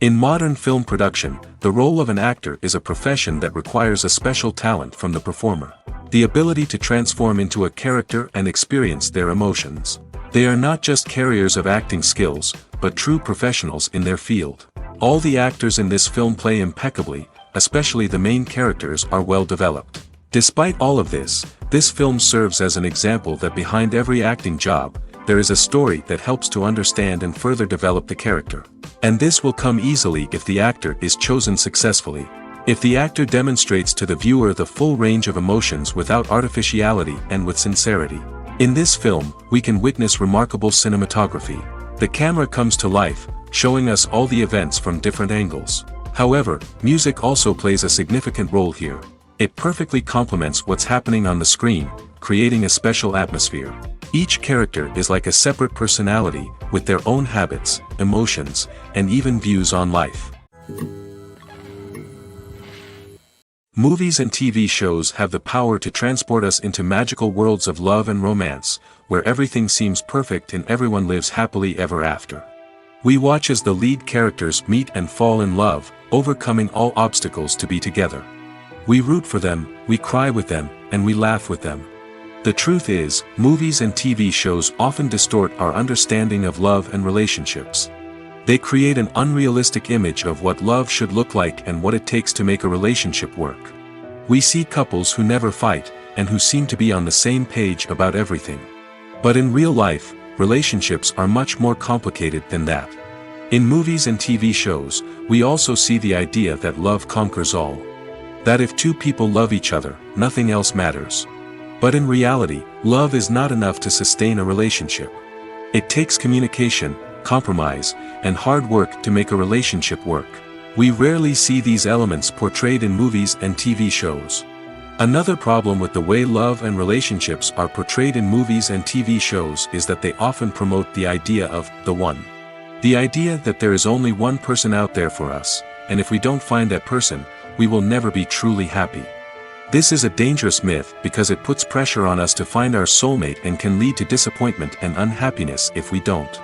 In modern film production, the role of an actor is a profession that requires a special talent from the performer. The ability to transform into a character and experience their emotions. They are not just carriers of acting skills, but true professionals in their field. All the actors in this film play impeccably, especially the main characters are well developed. Despite all of this film serves as an example that behind every acting job, there is a story that helps to understand and further develop the character. And this will come easily if the actor is chosen successfully. If the actor demonstrates to the viewer the full range of emotions without artificiality and with sincerity. In this film, we can witness remarkable cinematography. The camera comes to life, showing us all the events from different angles. However, music also plays a significant role here. It perfectly complements what's happening on the screen, creating a special atmosphere. Each character is like a separate personality, with their own habits, emotions, and even views on life. Movies and TV shows have the power to transport us into magical worlds of love and romance, where everything seems perfect and everyone lives happily ever after. We watch as the lead characters meet and fall in love, overcoming all obstacles to be together. We root for them, we cry with them, and we laugh with them. The truth is, movies and TV shows often distort our understanding of love and relationships. They create an unrealistic image of what love should look like and what it takes to make a relationship work. We see couples who never fight, and who seem to be on the same page about everything. But in real life, relationships are much more complicated than that. In movies and TV shows, we also see the idea that love conquers all. That if two people love each other, nothing else matters. But in reality, love is not enough to sustain a relationship. It takes communication, compromise, and hard work to make a relationship work. We rarely see these elements portrayed in movies and TV shows. Another problem with the way love and relationships are portrayed in movies and TV shows is that they often promote the idea of the one. The idea that there is only one person out there for us, and if we don't find that person, we will never be truly happy. This is a dangerous myth because it puts pressure on us to find our soulmate and can lead to disappointment and unhappiness if we don't.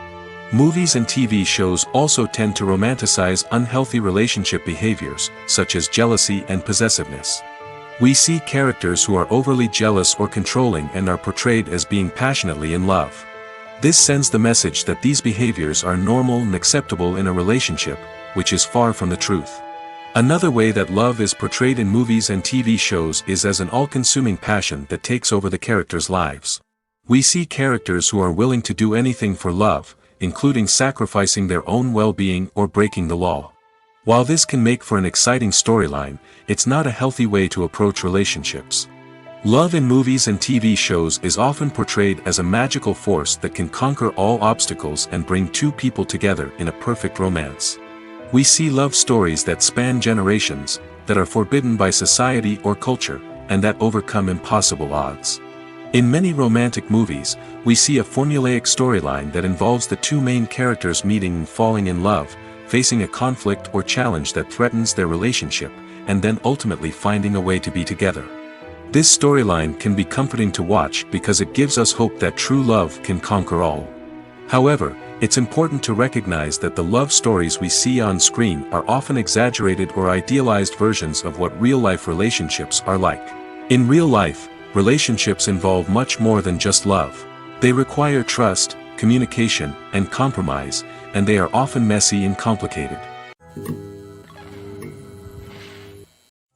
Movies and TV shows also tend to romanticize unhealthy relationship behaviors, such as jealousy and possessiveness. We see characters who are overly jealous or controlling and are portrayed as being passionately in love. This sends the message that these behaviors are normal and acceptable in a relationship, which is far from the truth. Another way that love is portrayed in movies and TV shows is as an all-consuming passion that takes over the characters' lives. We see characters who are willing to do anything for love, including sacrificing their own well-being or breaking the law. While this can make for an exciting storyline, it's not a healthy way to approach relationships. Love in movies and TV shows is often portrayed as a magical force that can conquer all obstacles and bring two people together in a perfect romance. We see love stories that span generations, that are forbidden by society or culture, and that overcome impossible odds. In many romantic movies, we see a formulaic storyline that involves the two main characters meeting and falling in love, facing a conflict or challenge that threatens their relationship, and then ultimately finding a way to be together. This storyline can be comforting to watch because it gives us hope that true love can conquer all. However, it's important to recognize that the love stories we see on screen are often exaggerated or idealized versions of what real-life relationships are like. In real life, relationships involve much more than just love. They require trust, communication, and compromise, and they are often messy and complicated.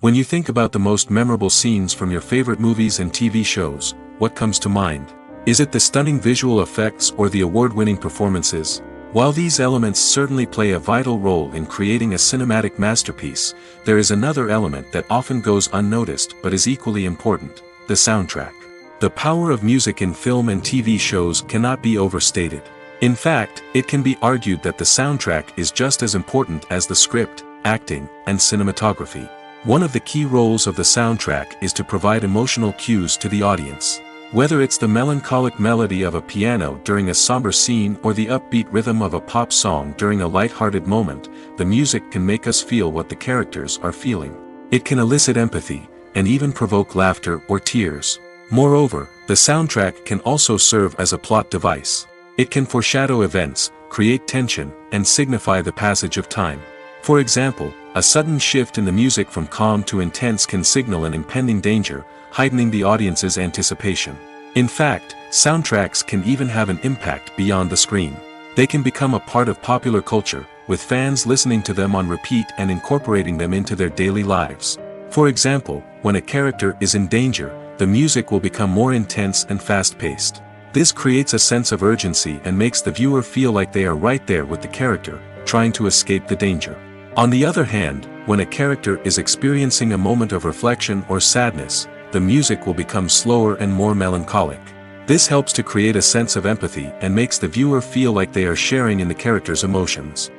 When you think about the most memorable scenes from your favorite movies and TV shows, what comes to mind? Is it the stunning visual effects or the award-winning performances? While these elements certainly play a vital role in creating a cinematic masterpiece, there is another element that often goes unnoticed but is equally important: the soundtrack. The power of music in film and TV shows cannot be overstated. In fact, it can be argued that the soundtrack is just as important as the script, acting, and cinematography. One of the key roles of the soundtrack is to provide emotional cues to the audience. Whether it's the melancholic melody of a piano during a somber scene or the upbeat rhythm of a pop song during a light-hearted moment, the music can make us feel what the characters are feeling. It can elicit empathy, and even provoke laughter or tears. Moreover, the soundtrack can also serve as a plot device. It can foreshadow events, create tension, and signify the passage of time. For example, a sudden shift in the music from calm to intense can signal an impending danger, heightening the audience's anticipation. In fact, soundtracks can even have an impact beyond the screen. They can become a part of popular culture, with fans listening to them on repeat and incorporating them into their daily lives. For example, when a character is in danger, the music will become more intense and fast-paced. This creates a sense of urgency and makes the viewer feel like they are right there with the character, trying to escape the danger. On the other hand, when a character is experiencing a moment of reflection or sadness, the music will become slower and more melancholic. This helps to create a sense of empathy and makes the viewer feel like they are sharing in the character's emotions.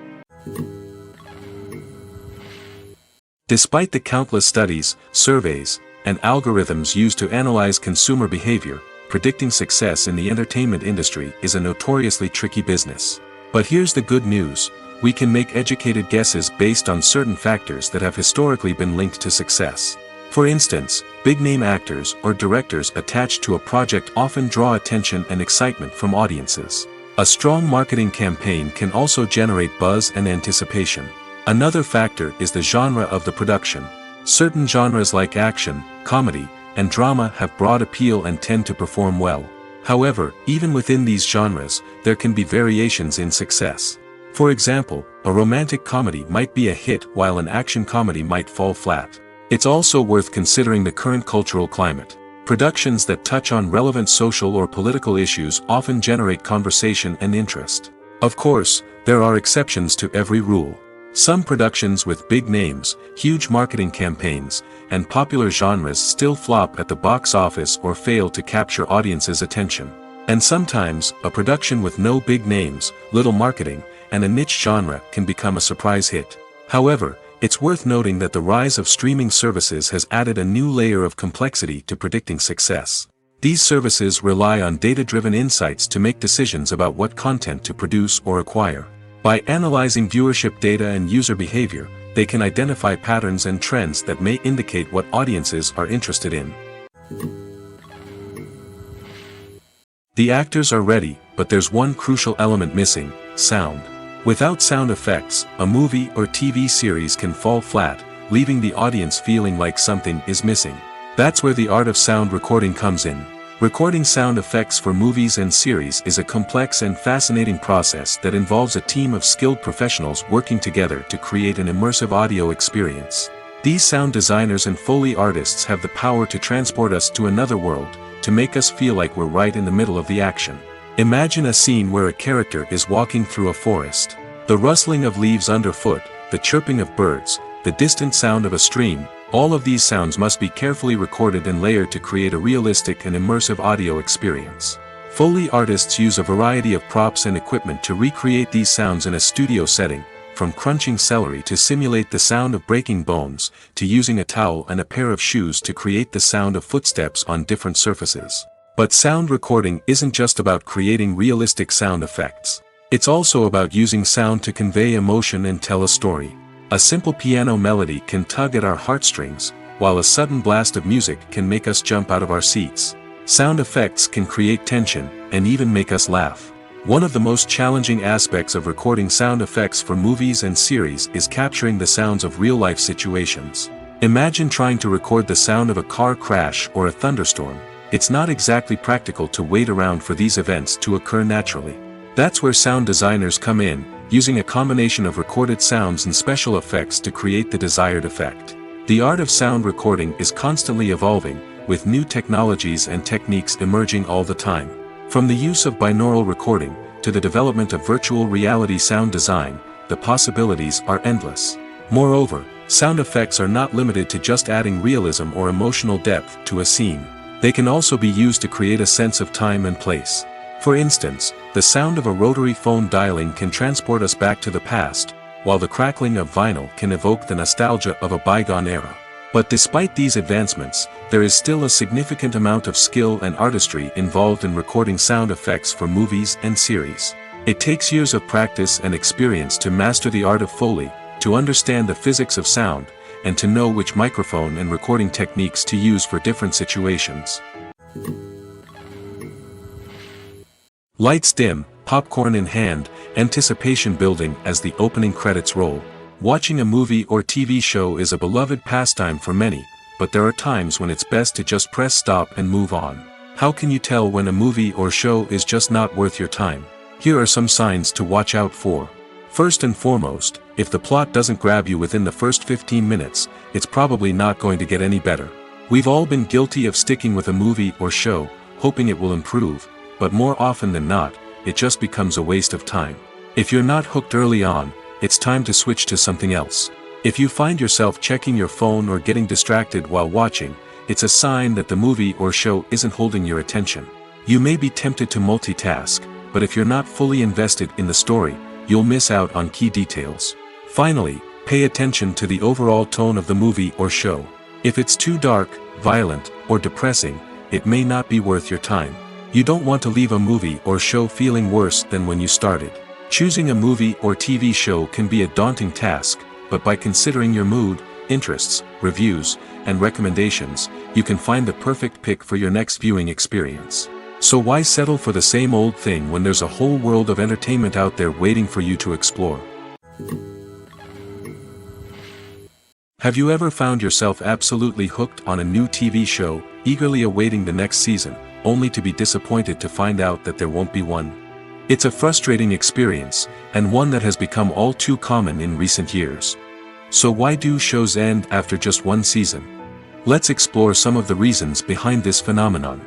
Despite the countless studies, surveys, and algorithms used to analyze consumer behavior, predicting success in the entertainment industry is a notoriously tricky business. But here's the good news: we can make educated guesses based on certain factors that have historically been linked to success. For instance, big-name actors or directors attached to a project often draw attention and excitement from audiences. A strong marketing campaign can also generate buzz and anticipation. Another factor is the genre of the production. Certain genres like action, comedy, and drama have broad appeal and tend to perform well. However, even within these genres, there can be variations in success. For example, a romantic comedy might be a hit while an action comedy might fall flat. It's also worth considering the current cultural climate. Productions that touch on relevant social or political issues often generate conversation and interest. Of course, there are exceptions to every rule. Some productions with big names, huge marketing campaigns, and popular genres still flop at the box office or fail to capture audiences' attention. And sometimes, a production with no big names, little marketing, and a niche genre can become a surprise hit. However, it's worth noting that the rise of streaming services has added a new layer of complexity to predicting success. These services rely on data-driven insights to make decisions about what content to produce or acquire. By analyzing viewership data and user behavior, they can identify patterns and trends that may indicate what audiences are interested in. The actors are ready, but there's one crucial element missing: sound. Without sound effects, a movie or TV series can fall flat, leaving the audience feeling like something is missing. That's where the art of sound recording comes in. Recording sound effects for movies and series is a complex and fascinating process that involves a team of skilled professionals working together to create an immersive audio experience. These sound designers and Foley artists have the power to transport us to another world, to make us feel like we're right in the middle of the action. Imagine a scene where a character is walking through a forest. The rustling of leaves underfoot, the chirping of birds, the distant sound of a stream, all of these sounds must be carefully recorded and layered to create a realistic and immersive audio experience. Foley artists use a variety of props and equipment to recreate these sounds in a studio setting, from crunching celery to simulate the sound of breaking bones, to using a towel and a pair of shoes to create the sound of footsteps on different surfaces. But sound recording isn't just about creating realistic sound effects. It's also about using sound to convey emotion and tell a story. A simple piano melody can tug at our heartstrings, while a sudden blast of music can make us jump out of our seats. Sound effects can create tension, and even make us laugh. One of the most challenging aspects of recording sound effects for movies and series is capturing the sounds of real-life situations. Imagine trying to record the sound of a car crash or a thunderstorm. It's not exactly practical to wait around for these events to occur naturally. That's where sound designers come in, using a combination of recorded sounds and special effects to create the desired effect. The art of sound recording is constantly evolving, with new technologies and techniques emerging all the time. From the use of binaural recording, to the development of virtual reality sound design, the possibilities are endless. Moreover, sound effects are not limited to just adding realism or emotional depth to a scene. They can also be used to create a sense of time and place. For instance, the sound of a rotary phone dialing can transport us back to the past, while the crackling of vinyl can evoke the nostalgia of a bygone era. But despite these advancements, there is still a significant amount of skill and artistry involved in recording sound effects for movies and series. It takes years of practice and experience to master the art of Foley, to understand the physics of sound, and to know which microphone and recording techniques to use for different situations. Lights dim, popcorn in hand, anticipation building as the opening credits roll. Watching a movie or TV show is a beloved pastime for many, but there are times when it's best to just press stop and move on. How can you tell when a movie or show is just not worth your time? Here are some signs to watch out for. First and foremost, if the plot doesn't grab you within the first 15 minutes, it's probably not going to get any better. We've all been guilty of sticking with a movie or show, hoping it will improve, but more often than not, it just becomes a waste of time. If you're not hooked early on, it's time to switch to something else. If you find yourself checking your phone or getting distracted while watching, it's a sign that the movie or show isn't holding your attention. You may be tempted to multitask, but if you're not fully invested in the story, you'll miss out on key details. Finally, pay attention to the overall tone of the movie or show. If it's too dark, violent, or depressing, it may not be worth your time. You don't want to leave a movie or show feeling worse than when you started. Choosing a movie or TV show can be a daunting task, but by considering your mood, interests, reviews, and recommendations, you can find the perfect pick for your next viewing experience. So why settle for the same old thing when there's a whole world of entertainment out there waiting for you to explore? Have you ever found yourself absolutely hooked on a new TV show, eagerly awaiting the next season, only to be disappointed to find out that there won't be one? It's a frustrating experience, and one that has become all too common in recent years. So why do shows end after just one season? Let's explore some of the reasons behind this phenomenon.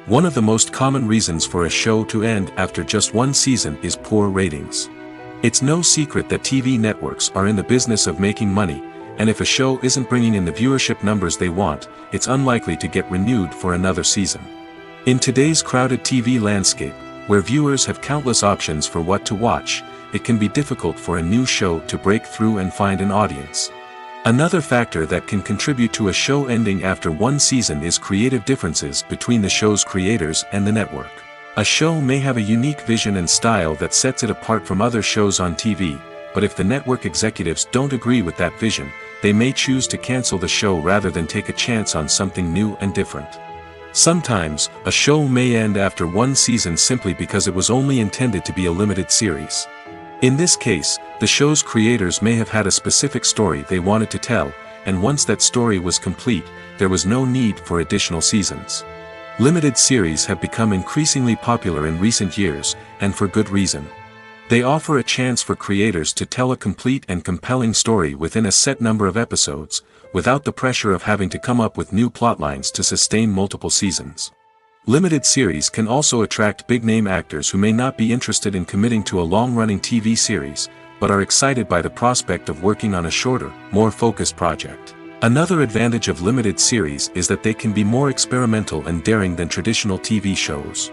One of the most common reasons for a show to end after just one season is poor ratings. It's no secret that TV networks are in the business of making money, and if a show isn't bringing in the viewership numbers they want, it's unlikely to get renewed for another season. In today's crowded TV landscape, where viewers have countless options for what to watch, it can be difficult for a new show to break through and find an audience. Another factor that can contribute to a show ending after one season is creative differences between the show's creators and the network. A show may have a unique vision and style that sets it apart from other shows on TV, but if the network executives don't agree with that vision, they may choose to cancel the show rather than take a chance on something new and different. Sometimes, a show may end after one season simply because it was only intended to be a limited series. In this case, the show's creators may have had a specific story they wanted to tell, and once that story was complete, there was no need for additional seasons. Limited series have become increasingly popular in recent years, and for good reason. They offer a chance for creators to tell a complete and compelling story within a set number of episodes, without the pressure of having to come up with new plotlines to sustain multiple seasons. Limited series can also attract big-name actors who may not be interested in committing to a long-running TV series, but are excited by the prospect of working on a shorter, more focused project. Another advantage of limited series is that they can be more experimental and daring than traditional TV shows.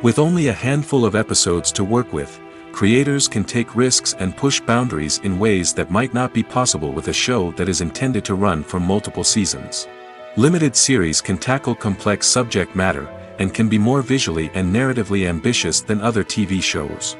With only a handful of episodes to work with, creators can take risks and push boundaries in ways that might not be possible with a show that is intended to run for multiple seasons. Limited series can tackle complex subject matter, and can be more visually and narratively ambitious than other TV shows.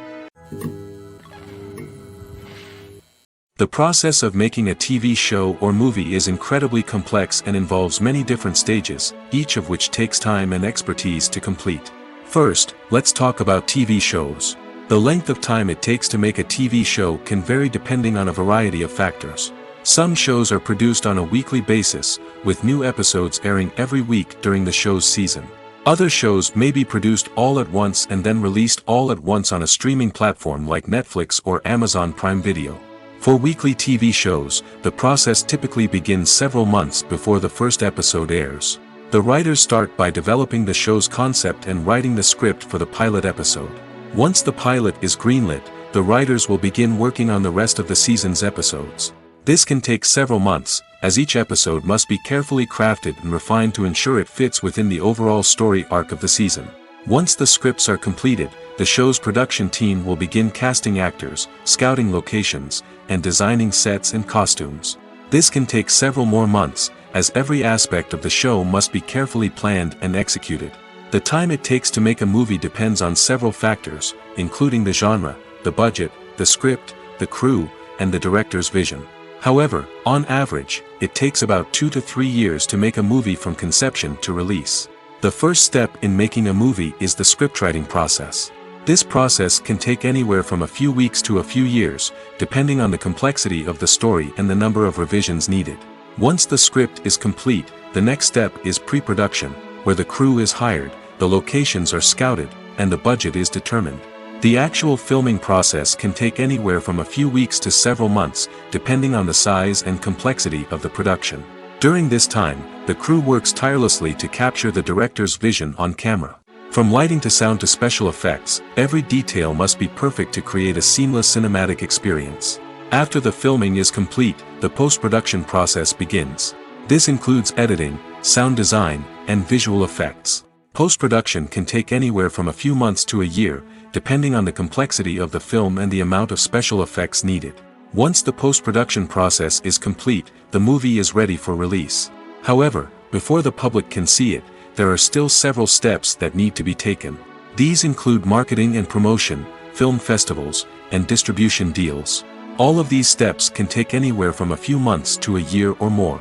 The process of making a TV show or movie is incredibly complex and involves many different stages, each of which takes time and expertise to complete. First, let's talk about TV shows. The length of time it takes to make a TV show can vary depending on a variety of factors. Some shows are produced on a weekly basis, with new episodes airing every week during the show's season. Other shows may be produced all at once and then released all at once on a streaming platform like Netflix or Amazon Prime Video. For weekly TV shows, the process typically begins several months before the first episode airs. The writers start by developing the show's concept and writing the script for the pilot episode. Once the pilot is greenlit, the writers will begin working on the rest of the season's episodes. This can take several months, as each episode must be carefully crafted and refined to ensure it fits within the overall story arc of the season. Once the scripts are completed, the show's production team will begin casting actors, scouting locations, and designing sets and costumes. This can take several more months, as every aspect of the show must be carefully planned and executed. The time it takes to make a movie depends on several factors, including the genre, the budget, the script, the crew, and the director's vision. However, on average, it takes about 2 to 3 years to make a movie from conception to release. The first step in making a movie is the scriptwriting process. This process can take anywhere from a few weeks to a few years, depending on the complexity of the story and the number of revisions needed. Once the script is complete, the next step is pre-production, where the crew is hired, the locations are scouted, and the budget is determined. The actual filming process can take anywhere from a few weeks to several months, depending on the size and complexity of the production. During this time, the crew works tirelessly to capture the director's vision on camera. From lighting to sound to special effects, every detail must be perfect to create a seamless cinematic experience. After the filming is complete, the post-production process begins. This includes editing, sound design, and visual effects. Post-production can take anywhere from a few months to a year, depending on the complexity of the film and the amount of special effects needed. Once the post-production process is complete, the movie is ready for release. However, before the public can see it, there are still several steps that need to be taken. These include marketing and promotion, film festivals, and distribution deals. All of these steps can take anywhere from a few months to a year or more.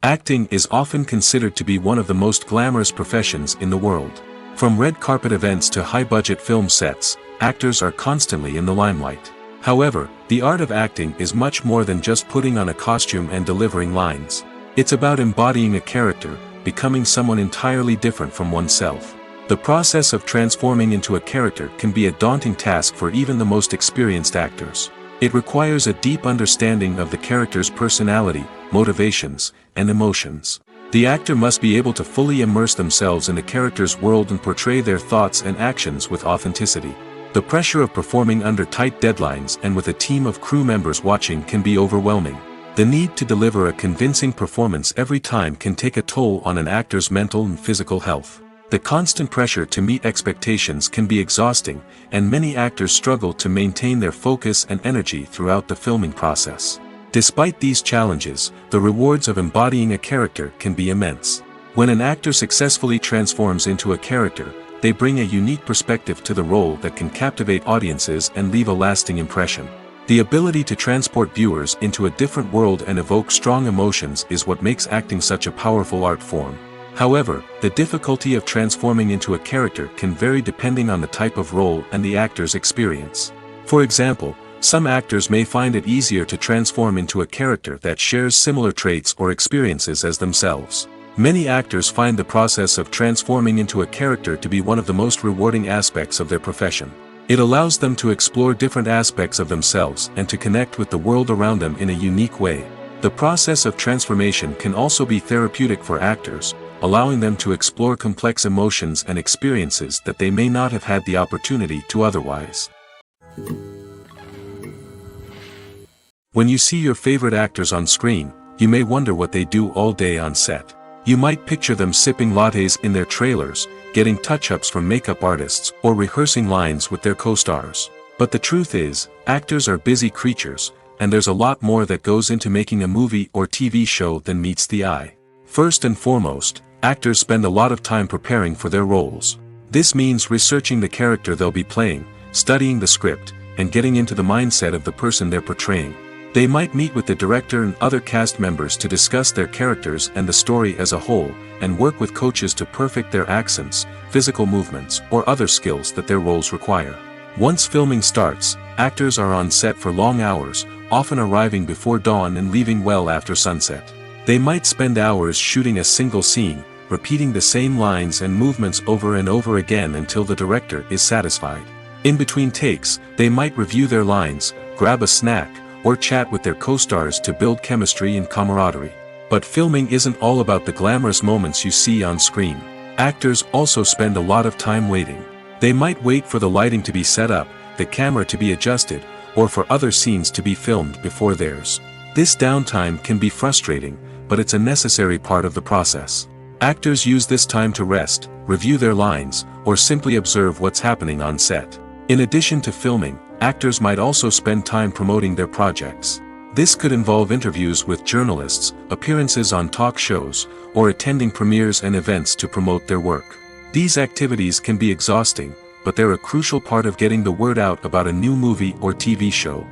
Acting is often considered to be one of the most glamorous professions in the world. From red carpet events to high-budget film sets, actors are constantly in the limelight. However, the art of acting is much more than just putting on a costume and delivering lines. It's about embodying a character, becoming someone entirely different from oneself. The process of transforming into a character can be a daunting task for even the most experienced actors. It requires a deep understanding of the character's personality, motivations, and emotions. The actor must be able to fully immerse themselves in the character's world and portray their thoughts and actions with authenticity. The pressure of performing under tight deadlines and with a team of crew members watching can be overwhelming. The need to deliver a convincing performance every time can take a toll on an actor's mental and physical health. The constant pressure to meet expectations can be exhausting, and many actors struggle to maintain their focus and energy throughout the filming process. Despite these challenges, the rewards of embodying a character can be immense. When an actor successfully transforms into a character, they bring a unique perspective to the role that can captivate audiences and leave a lasting impression. The ability to transport viewers into a different world and evoke strong emotions is what makes acting such a powerful art form. However, the difficulty of transforming into a character can vary depending on the type of role and the actor's experience. For example, some actors may find it easier to transform into a character that shares similar traits or experiences as themselves. Many actors find the process of transforming into a character to be one of the most rewarding aspects of their profession. It allows them to explore different aspects of themselves and to connect with the world around them in a unique way. The process of transformation can also be therapeutic for actors, allowing them to explore complex emotions and experiences that they may not have had the opportunity to otherwise. When you see your favorite actors on screen, you may wonder what they do all day on set. You might picture them sipping lattes in their trailers, getting touch-ups from makeup artists, or rehearsing lines with their co-stars. But the truth is, actors are busy creatures, and there's a lot more that goes into making a movie or TV show than meets the eye. First and foremost, actors spend a lot of time preparing for their roles. This means researching the character they'll be playing, studying the script, and getting into the mindset of the person they're portraying. They might meet with the director and other cast members to discuss their characters and the story as a whole, and work with coaches to perfect their accents, physical movements, or other skills that their roles require. Once filming starts, actors are on set for long hours, often arriving before dawn and leaving well after sunset. They might spend hours shooting a single scene, repeating the same lines and movements over and over again until the director is satisfied. In between takes, they might review their lines, grab a snack, or chat with their co-stars to build chemistry and camaraderie. But filming isn't all about the glamorous moments you see on screen. Actors also spend a lot of time waiting. They might wait for the lighting to be set up, the camera to be adjusted, or for other scenes to be filmed before theirs. This downtime can be frustrating, but it's a necessary part of the process. Actors use this time to rest, review their lines, or simply observe what's happening on set. In addition to filming, actors might also spend time promoting their projects. This could involve interviews with journalists, appearances on talk shows, or attending premieres and events to promote their work. These activities can be exhausting, but they're a crucial part of getting the word out about a new movie or TV show.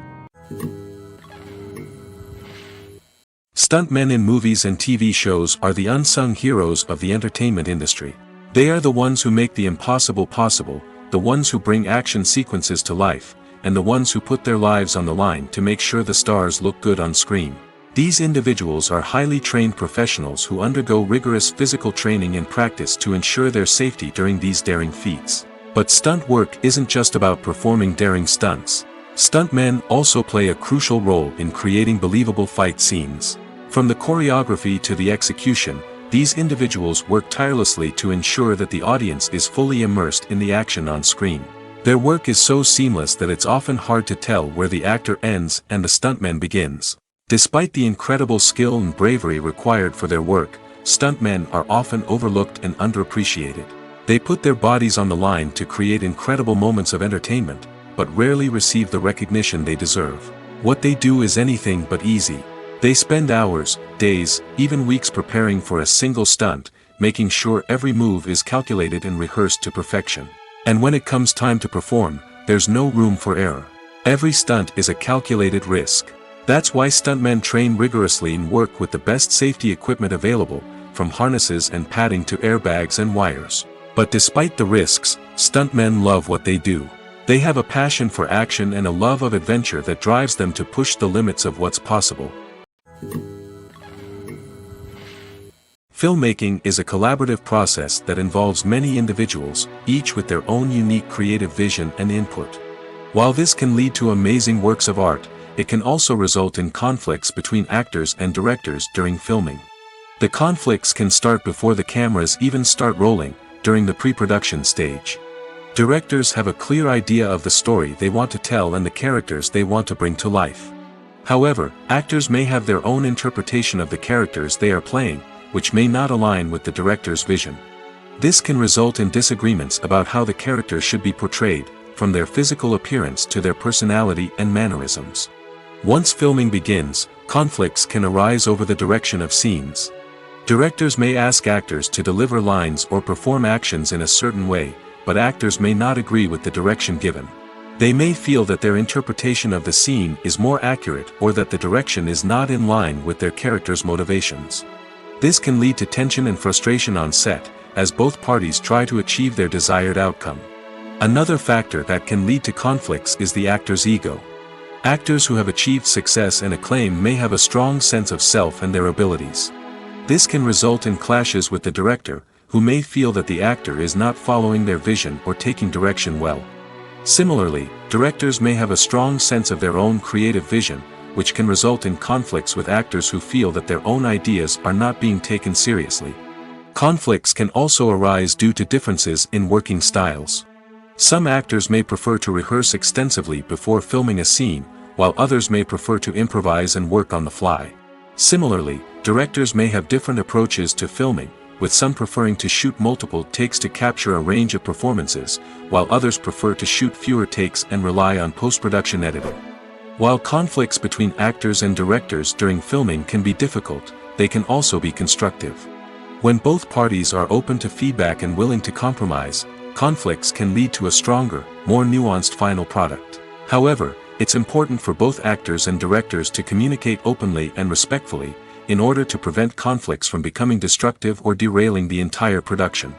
Stuntmen in movies and TV shows are the unsung heroes of the entertainment industry. They are the ones who make the impossible possible, the ones who bring action sequences to life, and the ones who put their lives on the line to make sure the stars look good on screen. These individuals are highly trained professionals who undergo rigorous physical training and practice to ensure their safety during these daring feats. But stunt work isn't just about performing daring stunts. Stuntmen also play a crucial role in creating believable fight scenes. From the choreography to the execution, these individuals work tirelessly to ensure that the audience is fully immersed in the action on screen. Their work is so seamless that it's often hard to tell where the actor ends and the stuntman begins. Despite the incredible skill and bravery required for their work, stuntmen are often overlooked and underappreciated. They put their bodies on the line to create incredible moments of entertainment, but rarely receive the recognition they deserve. What they do is anything but easy. They spend hours, days, even weeks preparing for a single stunt, making sure every move is calculated and rehearsed to perfection. And when it comes time to perform, there's no room for error. Every stunt is a calculated risk. That's why stuntmen train rigorously and work with the best safety equipment available, from harnesses and padding to airbags and wires. But despite the risks, stuntmen love what they do. They have a passion for action and a love of adventure that drives them to push the limits of what's possible. Filmmaking is a collaborative process that involves many individuals, each with their own unique creative vision and input. While this can lead to amazing works of art, it can also result in conflicts between actors and directors during filming. The conflicts can start before the cameras even start rolling, during the pre-production stage. Directors have a clear idea of the story they want to tell and the characters they want to bring to life. However, actors may have their own interpretation of the characters they are playing, which may not align with the director's vision. This can result in disagreements about how the characters should be portrayed, from their physical appearance to their personality and mannerisms. Once filming begins, conflicts can arise over the direction of scenes. Directors may ask actors to deliver lines or perform actions in a certain way, but actors may not agree with the direction given. They may feel that their interpretation of the scene is more accurate or that the direction is not in line with their character's motivations. This can lead to tension and frustration on set, as both parties try to achieve their desired outcome. Another factor that can lead to conflicts is the actor's ego. Actors who have achieved success and acclaim may have a strong sense of self and their abilities. This can result in clashes with the director, who may feel that the actor is not following their vision or taking direction well. Similarly, directors may have a strong sense of their own creative vision, which can result in conflicts with actors who feel that their own ideas are not being taken seriously. Conflicts can also arise due to differences in working styles. Some actors may prefer to rehearse extensively before filming a scene, while others may prefer to improvise and work on the fly. Similarly, directors may have different approaches to filming, with some preferring to shoot multiple takes to capture a range of performances, while others prefer to shoot fewer takes and rely on post-production editing. While conflicts between actors and directors during filming can be difficult, they can also be constructive. When both parties are open to feedback and willing to compromise, conflicts can lead to a stronger, more nuanced final product. However, it's important for both actors and directors to communicate openly and respectfully, in order to prevent conflicts from becoming destructive or derailing the entire production.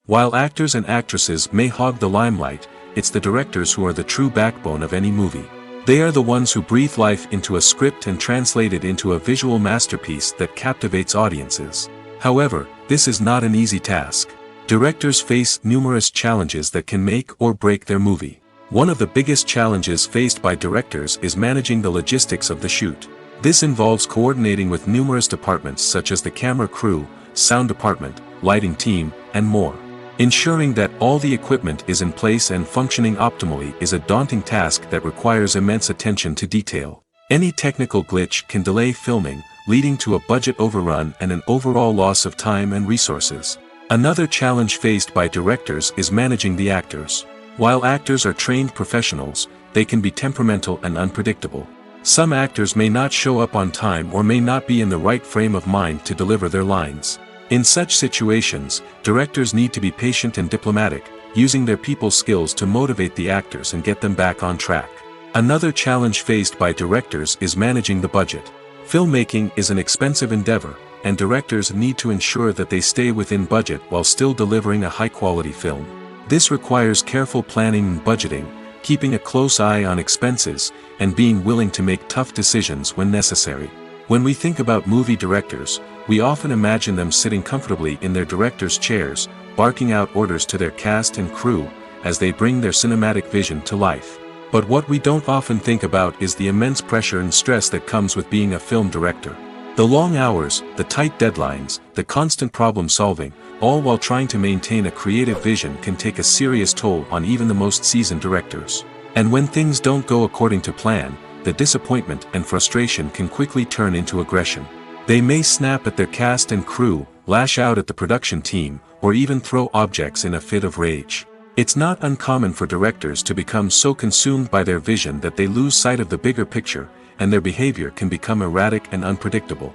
While actors and actresses may hog the limelight, it's the directors who are the true backbone of any movie. They are the ones who breathe life into a script and translate it into a visual masterpiece that captivates audiences. However, this is not an easy task. Directors face numerous challenges that can make or break their movie. One of the biggest challenges faced by directors is managing the logistics of the shoot. This involves coordinating with numerous departments such as the camera crew, sound department, lighting team, and more. Ensuring that all the equipment is in place and functioning optimally is a daunting task that requires immense attention to detail. Any technical glitch can delay filming, leading to a budget overrun and an overall loss of time and resources. Another challenge faced by directors is managing the actors. While actors are trained professionals, they can be temperamental and unpredictable. Some actors may not show up on time or may not be in the right frame of mind to deliver their lines. In such situations, directors need to be patient and diplomatic, using their people skills to motivate the actors and get them back on track. Another challenge faced by directors is managing the budget. Filmmaking is an expensive endeavor, and directors need to ensure that they stay within budget while still delivering a high-quality film. This requires careful planning and budgeting, keeping a close eye on expenses, and being willing to make tough decisions when necessary. When we think about movie directors, we often imagine them sitting comfortably in their director's chairs, barking out orders to their cast and crew, as they bring their cinematic vision to life. But what we don't often think about is the immense pressure and stress that comes with being a film director. The long hours, the tight deadlines, the constant problem solving, all while trying to maintain a creative vision can take a serious toll on even the most seasoned directors. And when things don't go according to plan, the disappointment and frustration can quickly turn into aggression. They may snap at their cast and crew, lash out at the production team, or even throw objects in a fit of rage. It's not uncommon for directors to become so consumed by their vision that they lose sight of the bigger picture, and their behavior can become erratic and unpredictable.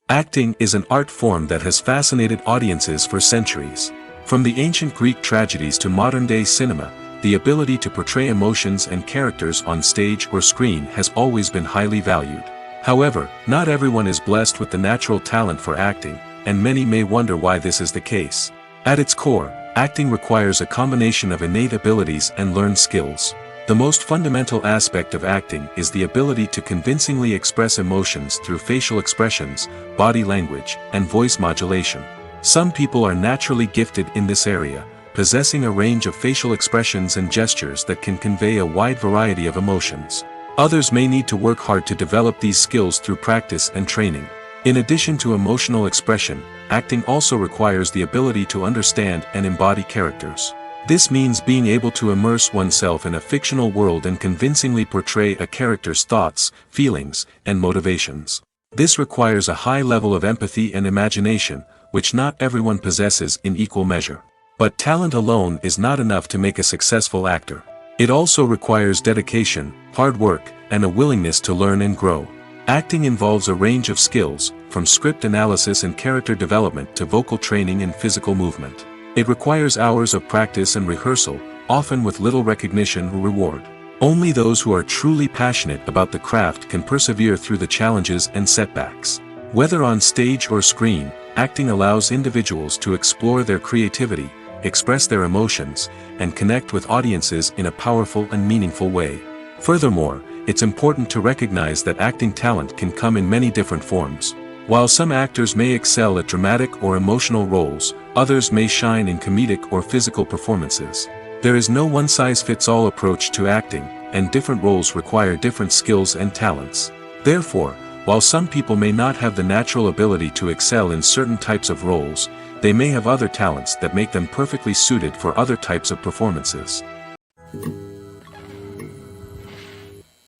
Acting is an art form that has fascinated audiences for centuries. From the ancient Greek tragedies to modern-day cinema, the ability to portray emotions and characters on stage or screen has always been highly valued. However, not everyone is blessed with the natural talent for acting, and many may wonder why this is the case. At its core, acting requires a combination of innate abilities and learned skills. The most fundamental aspect of acting is the ability to convincingly express emotions through facial expressions, body language, and voice modulation. Some people are naturally gifted in this area, possessing a range of facial expressions and gestures that can convey a wide variety of emotions. Others may need to work hard to develop these skills through practice and training. In addition to emotional expression, acting also requires the ability to understand and embody characters. This means being able to immerse oneself in a fictional world and convincingly portray a character's thoughts, feelings, and motivations. This requires a high level of empathy and imagination, which not everyone possesses in equal measure. But talent alone is not enough to make a successful actor. It also requires dedication, hard work, and a willingness to learn and grow. Acting involves a range of skills, from script analysis and character development to vocal training and physical movement. It requires hours of practice and rehearsal, often with little recognition or reward. Only those who are truly passionate about the craft can persevere through the challenges and setbacks. Whether on stage or screen, acting allows individuals to explore their creativity, express their emotions, and connect with audiences in a powerful and meaningful way. Furthermore, it's important to recognize that acting talent can come in many different forms. While some actors may excel at dramatic or emotional roles, others may shine in comedic or physical performances. There is no one-size-fits-all approach to acting, and different roles require different skills and talents. Therefore, while some people may not have the natural ability to excel in certain types of roles, they may have other talents that make them perfectly suited for other types of performances.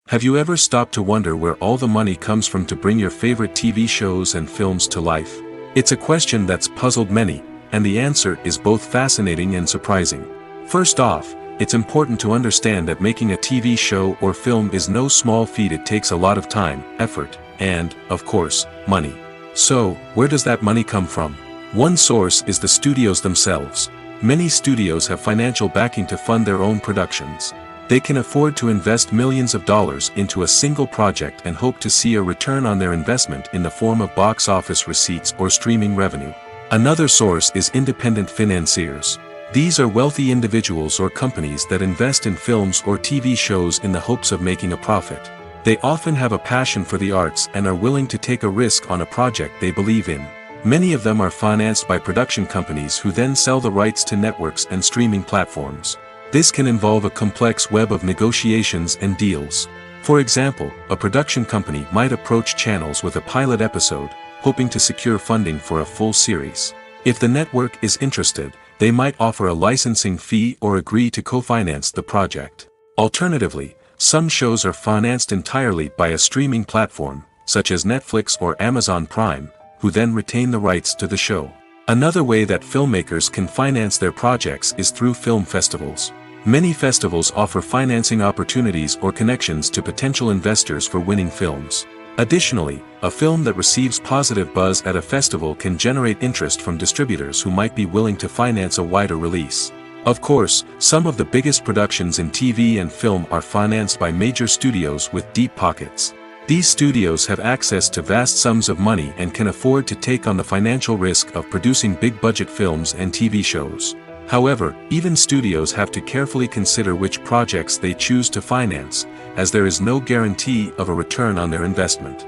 Have you ever stopped to wonder where all the money comes from to bring your favorite TV shows and films to life? It's a question that's puzzled many, and the answer is both fascinating and surprising. First off, it's important to understand that making a TV show or film is no small feat. It takes a lot of time, effort, and, of course, money. So, where does that money come from? One source is the studios themselves. Many studios have financial backing to fund their own productions. They can afford to invest millions of dollars into a single project and hope to see a return on their investment in the form of box office receipts or streaming revenue. Another source is independent financiers. These are wealthy individuals or companies that invest in films or TV shows in the hopes of making a profit. They often have a passion for the arts and are willing to take a risk on a project they believe in. Many of them are financed by production companies who then sell the rights to networks and streaming platforms. This can involve a complex web of negotiations and deals. For example, a production company might approach channels with a pilot episode, hoping to secure funding for a full series. If the network is interested, they might offer a licensing fee or agree to co-finance the project. Alternatively, some shows are financed entirely by a streaming platform, such as Netflix or Amazon Prime, who then retain the rights to the show. Another way that filmmakers can finance their projects is through film festivals. Many festivals offer financing opportunities or connections to potential investors for winning films. Additionally, a film that receives positive buzz at a festival can generate interest from distributors who might be willing to finance a wider release. Of course, some of the biggest productions in TV and film are financed by major studios with deep pockets. These studios have access to vast sums of money and can afford to take on the financial risk of producing big-budget films and TV shows. However, even studios have to carefully consider which projects they choose to finance, as there is no guarantee of a return on their investment.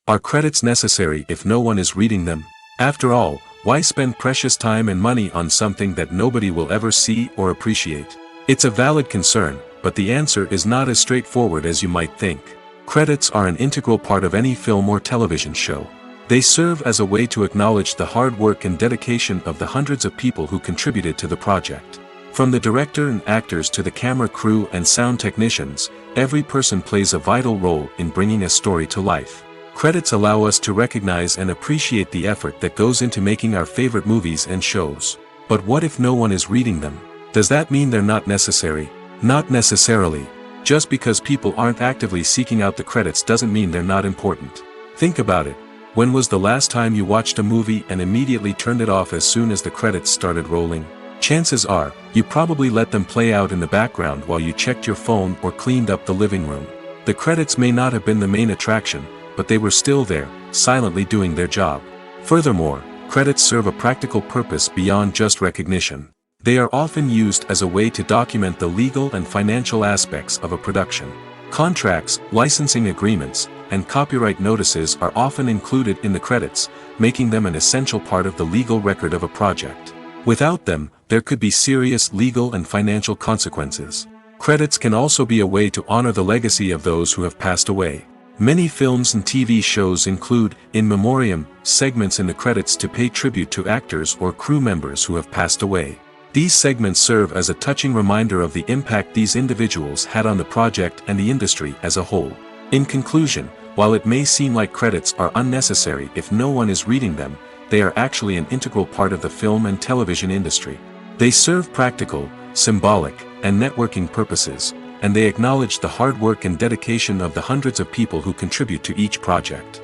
Are credits necessary if no one is reading them? After all, why spend precious time and money on something that nobody will ever see or appreciate? It's a valid concern, but the answer is not as straightforward as you might think. Credits are an integral part of any film or television show. They serve as a way to acknowledge the hard work and dedication of the hundreds of people who contributed to the project. From the director and actors to the camera crew and sound technicians, every person plays a vital role in bringing a story to life. Credits allow us to recognize and appreciate the effort that goes into making our favorite movies and shows. But what if no one is reading them? Does that mean they're not necessary? Not necessarily. Just because people aren't actively seeking out the credits doesn't mean they're not important. Think about it. When was the last time you watched a movie and immediately turned it off as soon as the credits started rolling? Chances are, you probably let them play out in the background while you checked your phone or cleaned up the living room. The credits may not have been the main attraction, but they were still there, silently doing their job. Furthermore, credits serve a practical purpose beyond just recognition. They are often used as a way to document the legal and financial aspects of a production. Contracts, licensing agreements, and copyright notices are often included in the credits, making them an essential part of the legal record of a project. Without them, there could be serious legal and financial consequences. Credits can also be a way to honor the legacy of those who have passed away. Many films and TV shows include, in memoriam, segments in the credits to pay tribute to actors or crew members who have passed away. These segments serve as a touching reminder of the impact these individuals had on the project and the industry as a whole. In conclusion, while it may seem like credits are unnecessary if no one is reading them, they are actually an integral part of the film and television industry. They serve practical, symbolic, and networking purposes, and they acknowledge the hard work and dedication of the hundreds of people who contribute to each project.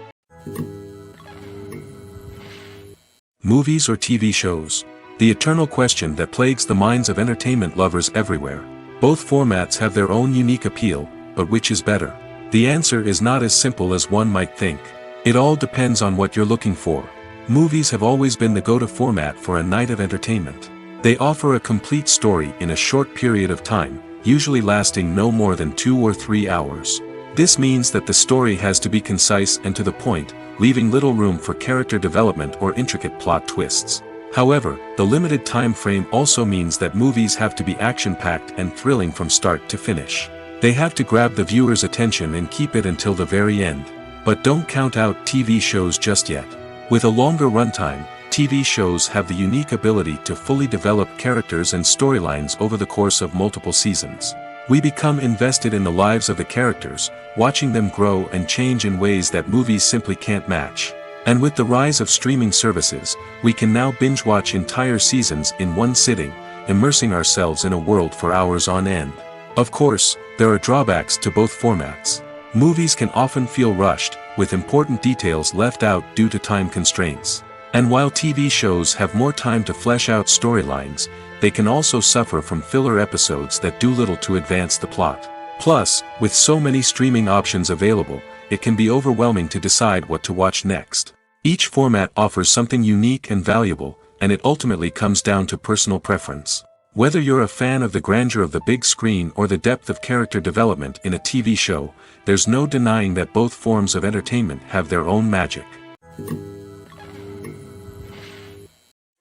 Movies or TV shows? The eternal question that plagues the minds of entertainment lovers everywhere. Both formats have their own unique appeal, but which is better? The answer is not as simple as one might think. It all depends on what you're looking for. Movies have always been the go-to format for a night of entertainment. They offer a complete story in a short period of time, usually lasting no more than 2 or 3 hours. This means that the story has to be concise and to the point, leaving little room for character development or intricate plot twists. However, the limited time frame also means that movies have to be action-packed and thrilling from start to finish. They have to grab the viewer's attention and keep it until the very end. But don't count out TV shows just yet. With a longer runtime, TV shows have the unique ability to fully develop characters and storylines over the course of multiple seasons. We become invested in the lives of the characters, watching them grow and change in ways that movies simply can't match. And with the rise of streaming services, we can now binge-watch entire seasons in one sitting, immersing ourselves in a world for hours on end. Of course, there are drawbacks to both formats. Movies can often feel rushed, with important details left out due to time constraints. And while TV shows have more time to flesh out storylines, they can also suffer from filler episodes that do little to advance the plot. Plus, with so many streaming options available, it can be overwhelming to decide what to watch next. Each format offers something unique and valuable, and it ultimately comes down to personal preference. Whether you're a fan of the grandeur of the big screen or the depth of character development in a TV show, there's no denying that both forms of entertainment have their own magic.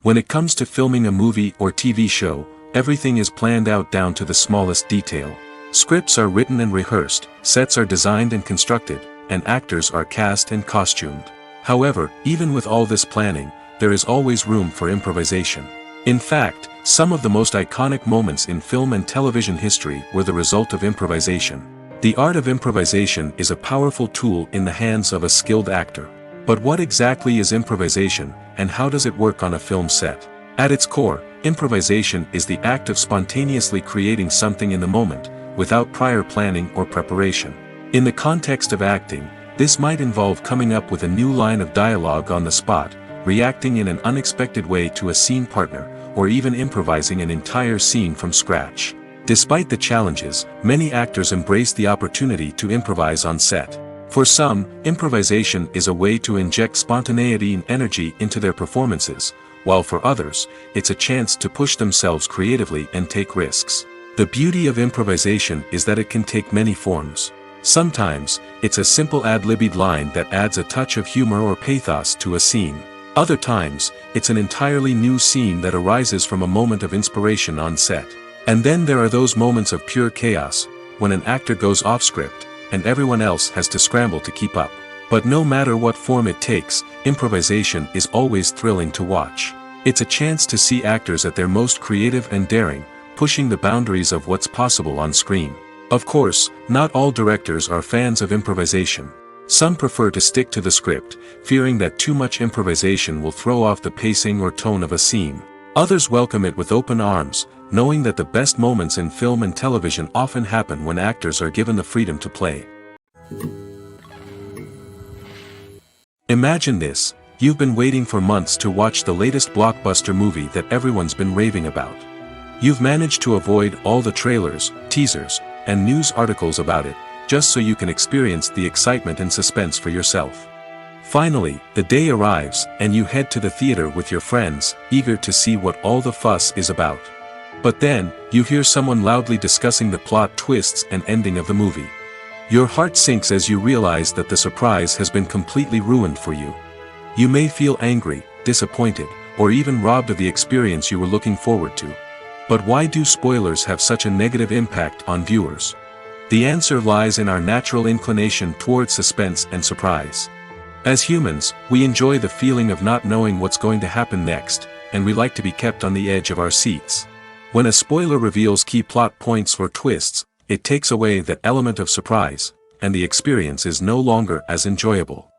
When it comes to filming a movie or TV show, everything is planned out down to the smallest detail. Scripts are written and rehearsed, sets are designed and constructed, and actors are cast and costumed. However, even with all this planning, there is always room for improvisation. In fact, some of the most iconic moments in film and television history were the result of improvisation. The art of improvisation is a powerful tool in the hands of a skilled actor. But what exactly is improvisation, and how does it work on a film set? At its core, improvisation is the act of spontaneously creating something in the moment, without prior planning or preparation. In the context of acting, this might involve coming up with a new line of dialogue on the spot, reacting in an unexpected way to a scene partner, or even improvising an entire scene from scratch. Despite the challenges, many actors embrace the opportunity to improvise on set. For some, improvisation is a way to inject spontaneity and energy into their performances, while for others, it's a chance to push themselves creatively and take risks. The beauty of improvisation is that it can take many forms. Sometimes, it's a simple ad-libbed line that adds a touch of humor or pathos to a scene. Other times, it's an entirely new scene that arises from a moment of inspiration on set. And then there are those moments of pure chaos, when an actor goes off script, and everyone else has to scramble to keep up. But no matter what form it takes, improvisation is always thrilling to watch. It's a chance to see actors at their most creative and daring, pushing the boundaries of what's possible on screen. Of course, not all directors are fans of improvisation. Some prefer to stick to the script, fearing that too much improvisation will throw off the pacing or tone of a scene. Others welcome it with open arms, knowing that the best moments in film and television often happen when actors are given the freedom to play. Imagine this: you've been waiting for months to watch the latest blockbuster movie that everyone's been raving about. You've managed to avoid all the trailers, teasers, and news articles about it, just so you can experience the excitement and suspense for yourself. Finally, the day arrives, and you head to the theater with your friends, eager to see what all the fuss is about. But then, you hear someone loudly discussing the plot twists and ending of the movie. Your heart sinks as you realize that the surprise has been completely ruined for you. You may feel angry, disappointed, or even robbed of the experience you were looking forward to. But why do spoilers have such a negative impact on viewers? The answer lies in our natural inclination toward suspense and surprise. As humans, we enjoy the feeling of not knowing what's going to happen next, and we like to be kept on the edge of our seats. When a spoiler reveals key plot points or twists, it takes away that element of surprise, and the experience is no longer as enjoyable.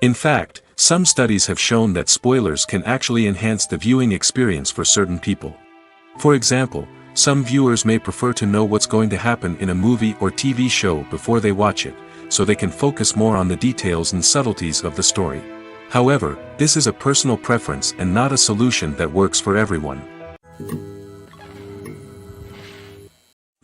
In fact, some studies have shown that spoilers can actually enhance the viewing experience for certain people. For example, some viewers may prefer to know what's going to happen in a movie or TV show before they watch it, so they can focus more on the details and subtleties of the story. However, this is a personal preference and not a solution that works for everyone.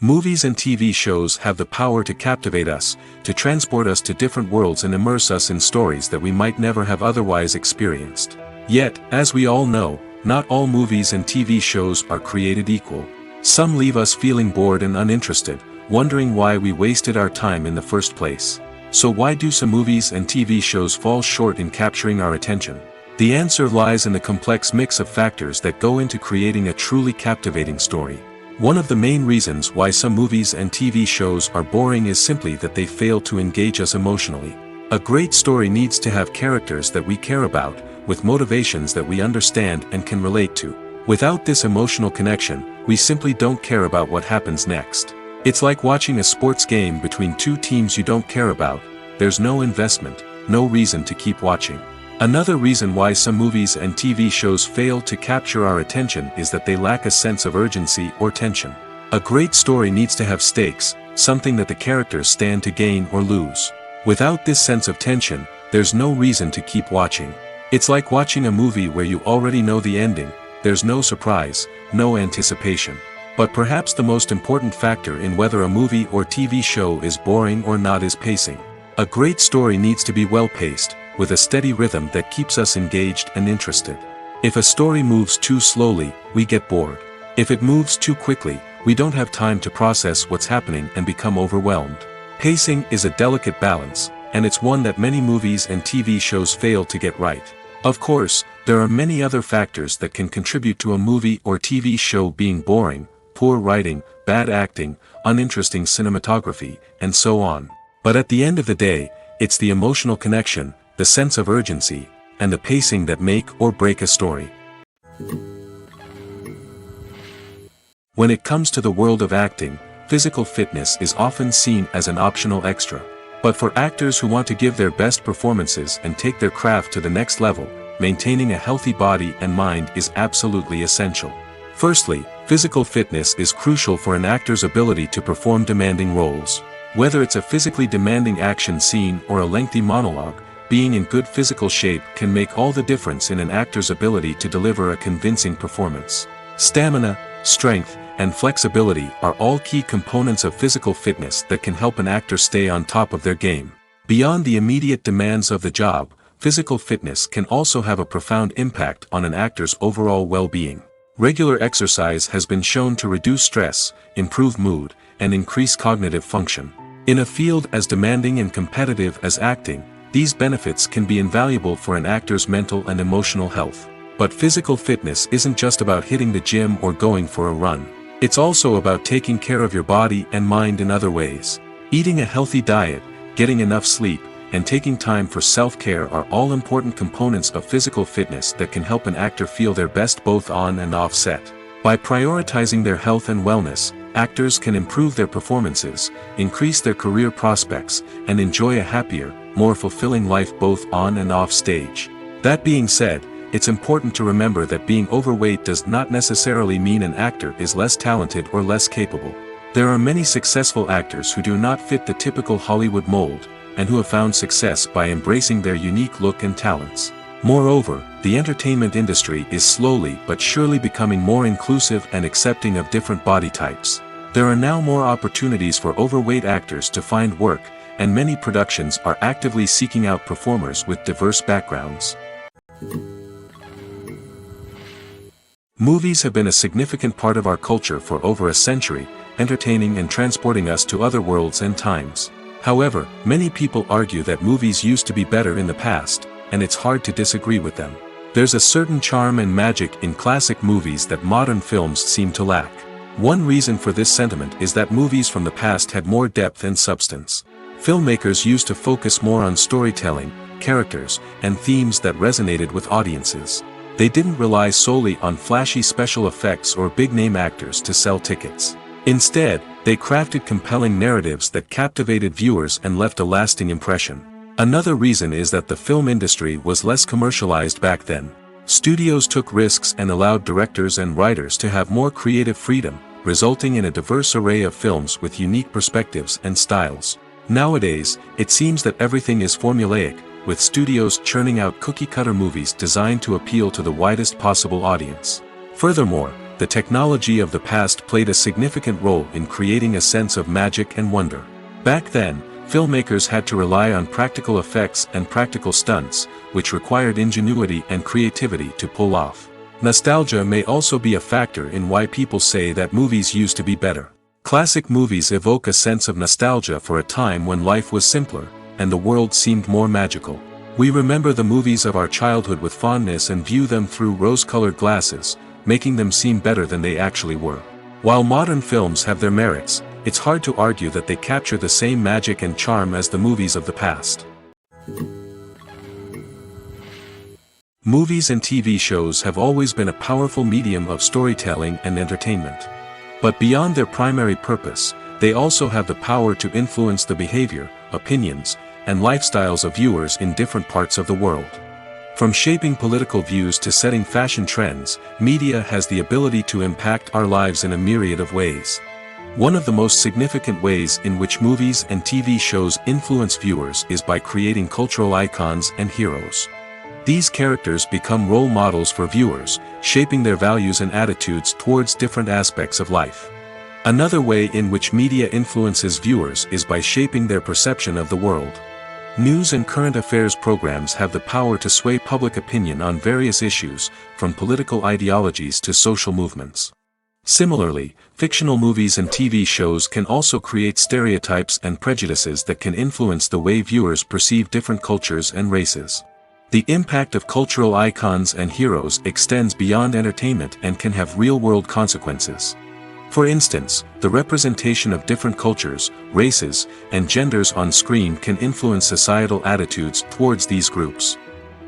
Movies and TV shows have the power to captivate us, to transport us to different worlds and immerse us in stories that we might never have otherwise experienced. Yet, as we all know, not all movies and TV shows are created equal. Some leave us feeling bored and uninterested, wondering why we wasted our time in the first place. So why do some movies and TV shows fall short in capturing our attention? The answer lies in the complex mix of factors that go into creating a truly captivating story. One of the main reasons why some movies and TV shows are boring is simply that they fail to engage us emotionally. A great story needs to have characters that we care about, with motivations that we understand and can relate to. Without this emotional connection, we simply don't care about what happens next. It's like watching a sports game between two teams you don't care about. There's no investment, no reason to keep watching. Another reason why some movies and TV shows fail to capture our attention is that they lack a sense of urgency or tension. A great story needs to have stakes, something that the characters stand to gain or lose. Without this sense of tension, there's no reason to keep watching. It's like watching a movie where you already know the ending. There's no surprise, no anticipation. But perhaps the most important factor in whether a movie or TV show is boring or not is pacing. A great story needs to be well-paced, with a steady rhythm that keeps us engaged and interested. If a story moves too slowly, we get bored. If it moves too quickly, we don't have time to process what's happening and become overwhelmed. Pacing is a delicate balance, and it's one that many movies and TV shows fail to get right. Of course, there are many other factors that can contribute to a movie or TV show being boring: poor writing, bad acting, uninteresting cinematography, and so on. But at the end of the day, it's the emotional connection, the sense of urgency, and the pacing that make or break a story. When it comes to the world of acting, physical fitness is often seen as an optional extra. But for actors who want to give their best performances and take their craft to the next level, maintaining a healthy body and mind is absolutely essential. Firstly, physical fitness is crucial for an actor's ability to perform demanding roles. Whether it's a physically demanding action scene or a lengthy monologue, being in good physical shape can make all the difference in an actor's ability to deliver a convincing performance. Stamina, strength, and flexibility are all key components of physical fitness that can help an actor stay on top of their game. Beyond the immediate demands of the job, physical fitness can also have a profound impact on an actor's overall well-being. Regular exercise has been shown to reduce stress, improve mood, and increase cognitive function. In a field as demanding and competitive as acting, these benefits can be invaluable for an actor's mental and emotional health. But physical fitness isn't just about hitting the gym or going for a run. It's also about taking care of your body and mind in other ways. Eating a healthy diet, getting enough sleep, and taking time for self-care are all important components of physical fitness that can help an actor feel their best both on and off set. By prioritizing their health and wellness, actors can improve their performances, increase their career prospects, and enjoy a happier, more fulfilling life both on and off stage. That being said, it's important to remember that being overweight does not necessarily mean an actor is less talented or less capable. There are many successful actors who do not fit the typical Hollywood mold, and who have found success by embracing their unique look and talents. Moreover, the entertainment industry is slowly but surely becoming more inclusive and accepting of different body types. There are now more opportunities for overweight actors to find work, and many productions are actively seeking out performers with diverse backgrounds. Movies have been a significant part of our culture for over a century, entertaining and transporting us to other worlds and times. However, many people argue that movies used to be better in the past, and it's hard to disagree with them. There's a certain charm and magic in classic movies that modern films seem to lack. One reason for this sentiment is that movies from the past had more depth and substance. Filmmakers used to focus more on storytelling, characters, and themes that resonated with audiences. They didn't rely solely on flashy special effects or big-name actors to sell tickets. Instead, they crafted compelling narratives that captivated viewers and left a lasting impression. Another reason is that the film industry was less commercialized back then. Studios took risks and allowed directors and writers to have more creative freedom, resulting in a diverse array of films with unique perspectives and styles. Nowadays, it seems that everything is formulaic, with studios churning out cookie-cutter movies designed to appeal to the widest possible audience. Furthermore, the technology of the past played a significant role in creating a sense of magic and wonder. Back then, filmmakers had to rely on practical effects and practical stunts, which required ingenuity and creativity to pull off. Nostalgia may also be a factor in why people say that movies used to be better. Classic movies evoke a sense of nostalgia for a time when life was simpler, and the world seemed more magical. We remember the movies of our childhood with fondness and view them through rose-colored glasses, making them seem better than they actually were. While modern films have their merits, it's hard to argue that they capture the same magic and charm as the movies of the past. Movies and TV shows have always been a powerful medium of storytelling and entertainment. But beyond their primary purpose, they also have the power to influence the behavior, opinions, and lifestyles of viewers in different parts of the world. From shaping political views to setting fashion trends, media has the ability to impact our lives in a myriad of ways. One of the most significant ways in which movies and TV shows influence viewers is by creating cultural icons and heroes. These characters become role models for viewers, shaping their values and attitudes towards different aspects of life. Another way in which media influences viewers is by shaping their perception of the world. News and current affairs programs have the power to sway public opinion on various issues, from political ideologies to social movements. Similarly, fictional movies and TV shows can also create stereotypes and prejudices that can influence the way viewers perceive different cultures and races. The impact of cultural icons and heroes extends beyond entertainment and can have real-world consequences. For instance, the representation of different cultures, races, and genders on screen can influence societal attitudes towards these groups.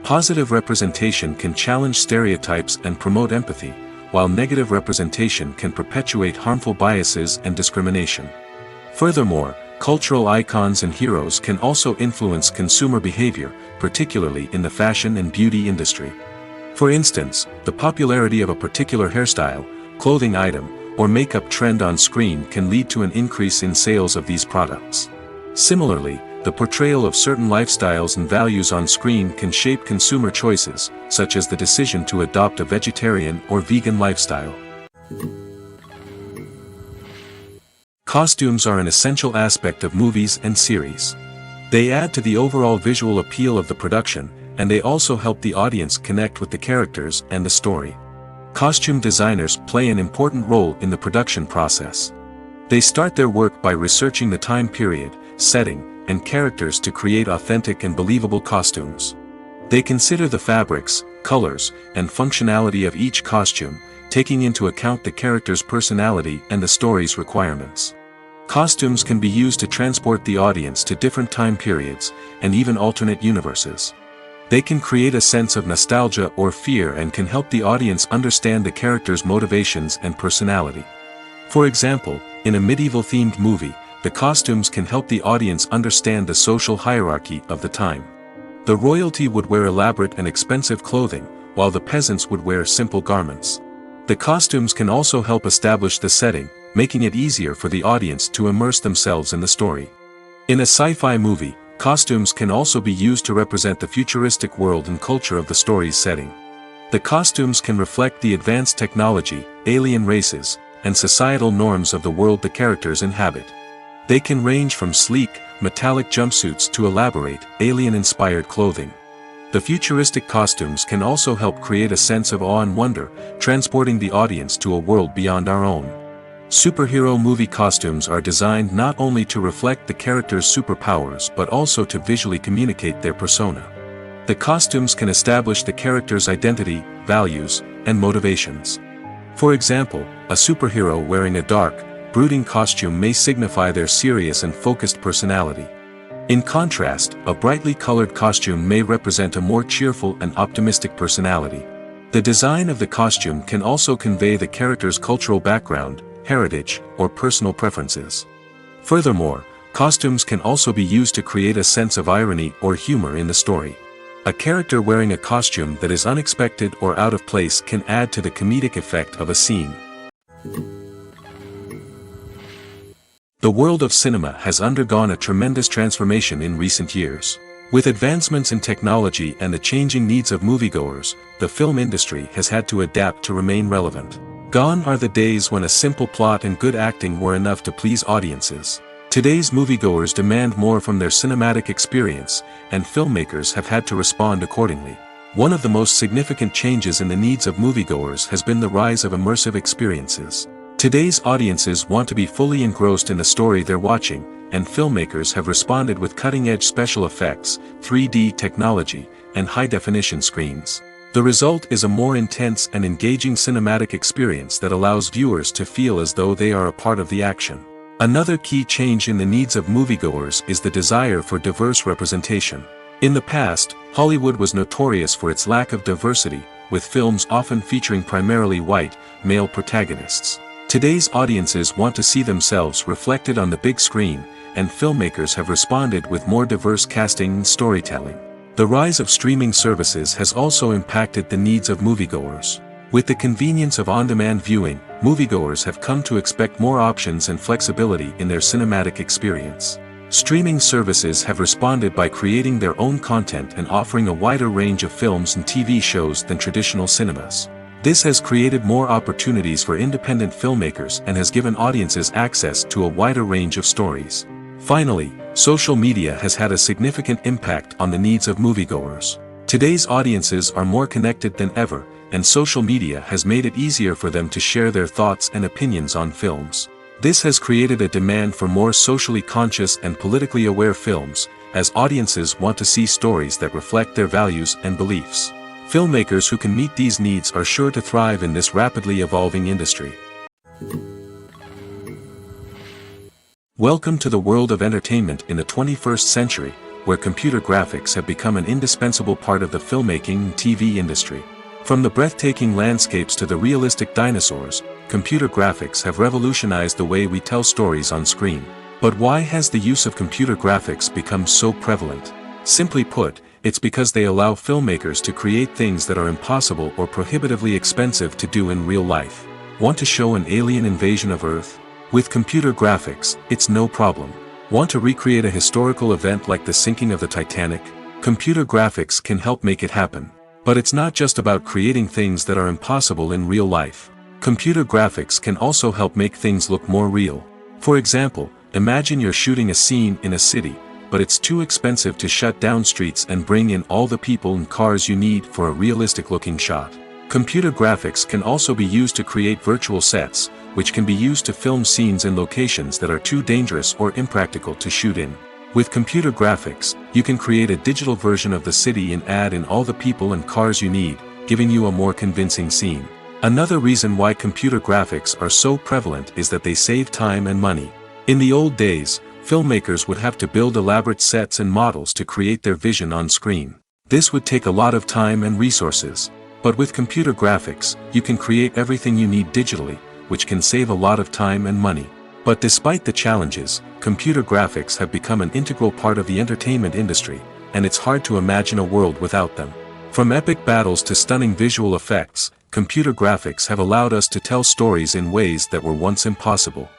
Positive representation can challenge stereotypes and promote empathy, while negative representation can perpetuate harmful biases and discrimination. Furthermore, cultural icons and heroes can also influence consumer behavior, particularly in the fashion and beauty industry. For instance, the popularity of a particular hairstyle, clothing item, or makeup trend on screen can lead to an increase in sales of these products. Similarly, the portrayal of certain lifestyles and values on screen can shape consumer choices, such as the decision to adopt a vegetarian or vegan lifestyle. Costumes are an essential aspect of movies and series. They add to the overall visual appeal of the production, and they also help the audience connect with the characters and the story. Costume designers play an important role in the production process. They start their work by researching the time period, setting, and characters to create authentic and believable costumes. They consider the fabrics, colors, and functionality of each costume, taking into account the character's personality and the story's requirements. Costumes can be used to transport the audience to different time periods, and even alternate universes. They can create a sense of nostalgia or fear and can help the audience understand the character's motivations and personality. For example, in a medieval-themed movie, the costumes can help the audience understand the social hierarchy of the time. The royalty would wear elaborate and expensive clothing, while the peasants would wear simple garments. The costumes can also help establish the setting, making it easier for the audience to immerse themselves in the story. In a sci-fi movie, costumes can also be used to represent the futuristic world and culture of the story's setting. The costumes can reflect the advanced technology, alien races, and societal norms of the world the characters inhabit. They can range from sleek, metallic jumpsuits to elaborate, alien-inspired clothing. The futuristic costumes can also help create a sense of awe and wonder, transporting the audience to a world beyond our own. Superhero movie costumes are designed not only to reflect the character's superpowers but also to visually communicate their persona. The costumes can establish the character's identity, values, and motivations. For example, a superhero wearing a dark, brooding costume may signify their serious and focused personality. In contrast, a brightly colored costume may represent a more cheerful and optimistic personality. The design of the costume can also convey the character's cultural background, heritage, or personal preferences. Furthermore, costumes can also be used to create a sense of irony or humor in the story. A character wearing a costume that is unexpected or out of place can add to the comedic effect of a scene. The world of cinema has undergone a tremendous transformation in recent years. With advancements in technology and the changing needs of moviegoers, the film industry has had to adapt to remain relevant. Gone are the days when a simple plot and good acting were enough to please audiences. Today's moviegoers demand more from their cinematic experience, and filmmakers have had to respond accordingly. One of the most significant changes in the needs of moviegoers has been the rise of immersive experiences. Today's audiences want to be fully engrossed in the story they're watching, and filmmakers have responded with cutting-edge special effects, 3D technology, and high-definition screens. The result is a more intense and engaging cinematic experience that allows viewers to feel as though they are a part of the action. Another key change in the needs of moviegoers is the desire for diverse representation. In the past, Hollywood was notorious for its lack of diversity, with films often featuring primarily white, male protagonists. Today's audiences want to see themselves reflected on the big screen, and filmmakers have responded with more diverse casting and storytelling. The rise of streaming services has also impacted the needs of moviegoers. With the convenience of on-demand viewing, moviegoers have come to expect more options and flexibility in their cinematic experience. Streaming services have responded by creating their own content and offering a wider range of films and TV shows than traditional cinemas. This has created more opportunities for independent filmmakers and has given audiences access to a wider range of stories. Finally, social media has had a significant impact on the needs of moviegoers. Today's audiences are more connected than ever, and social media has made it easier for them to share their thoughts and opinions on films. This has created a demand for more socially conscious and politically aware films, as audiences want to see stories that reflect their values and beliefs. Filmmakers who can meet these needs are sure to thrive in this rapidly evolving industry. Welcome to the world of entertainment in the 21st century, where computer graphics have become an indispensable part of the filmmaking and TV industry. From the breathtaking landscapes to the realistic dinosaurs, computer graphics have revolutionized the way we tell stories on screen. But why has the use of computer graphics become so prevalent? Simply put, it's because they allow filmmakers to create things that are impossible or prohibitively expensive to do in real life. Want to show an alien invasion of Earth? With computer graphics, it's no problem. Want to recreate a historical event like the sinking of the Titanic? Computer graphics can help make it happen. But it's not just about creating things that are impossible in real life. Computer graphics can also help make things look more real. For example, imagine you're shooting a scene in a city, but it's too expensive to shut down streets and bring in all the people and cars you need for a realistic-looking shot. Computer graphics can also be used to create virtual sets, which can be used to film scenes in locations that are too dangerous or impractical to shoot in. With computer graphics, you can create a digital version of the city and add in all the people and cars you need, giving you a more convincing scene. Another reason why computer graphics are so prevalent is that they save time and money. In the old days, filmmakers would have to build elaborate sets and models to create their vision on screen. This would take a lot of time and resources. But with computer graphics, you can create everything you need digitally, which can save a lot of time and money. But despite the challenges, computer graphics have become an integral part of the entertainment industry, and it's hard to imagine a world without them. From epic battles to stunning visual effects, computer graphics have allowed us to tell stories in ways that were once impossible.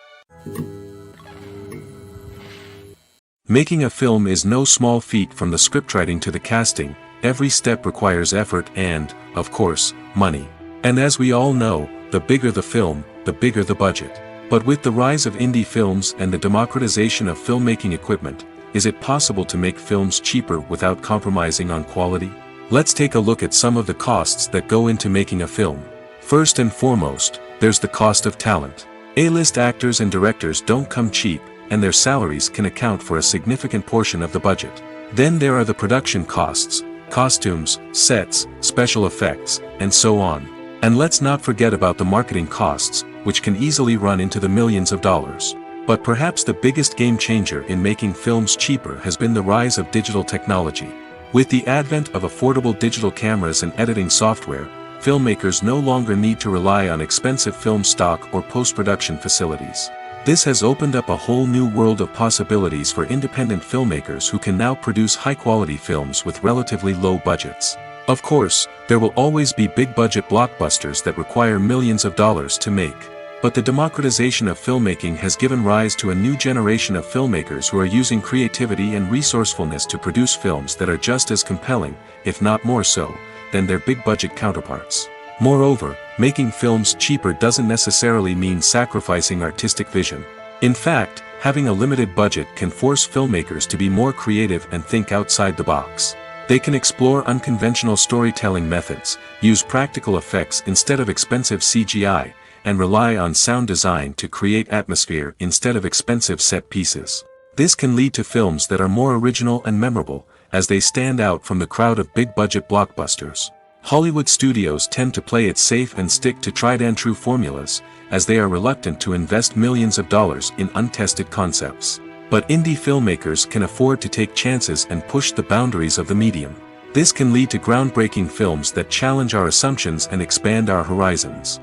Making a film is no small feat. From the scriptwriting to the casting, every step requires effort and, of course, money. And as we all know, the bigger the film, the bigger the budget. But with the rise of indie films and the democratization of filmmaking equipment, is it possible to make films cheaper without compromising on quality? Let's take a look at some of the costs that go into making a film. First and foremost, there's the cost of talent. A-list actors and directors don't come cheap, and their salaries can account for a significant portion of the budget. Then there are the production costs, costumes, sets, special effects, and so on. And let's not forget about the marketing costs, which can easily run into the millions of dollars. But perhaps the biggest game changer in making films cheaper has been the rise of digital technology. With the advent of affordable digital cameras and editing software, filmmakers no longer need to rely on expensive film stock or post-production facilities. This has opened up a whole new world of possibilities for independent filmmakers who can now produce high-quality films with relatively low budgets. Of course, there will always be big-budget blockbusters that require millions of dollars to make. But the democratization of filmmaking has given rise to a new generation of filmmakers who are using creativity and resourcefulness to produce films that are just as compelling, if not more so, than their big-budget counterparts. Moreover, making films cheaper doesn't necessarily mean sacrificing artistic vision. In fact, having a limited budget can force filmmakers to be more creative and think outside the box. They can explore unconventional storytelling methods, use practical effects instead of expensive CGI, and rely on sound design to create atmosphere instead of expensive set pieces. This can lead to films that are more original and memorable, as they stand out from the crowd of big-budget blockbusters. Hollywood studios tend to play it safe and stick to tried-and-true formulas, as they are reluctant to invest millions of dollars in untested concepts. But indie filmmakers can afford to take chances and push the boundaries of the medium. This can lead to groundbreaking films that challenge our assumptions and expand our horizons.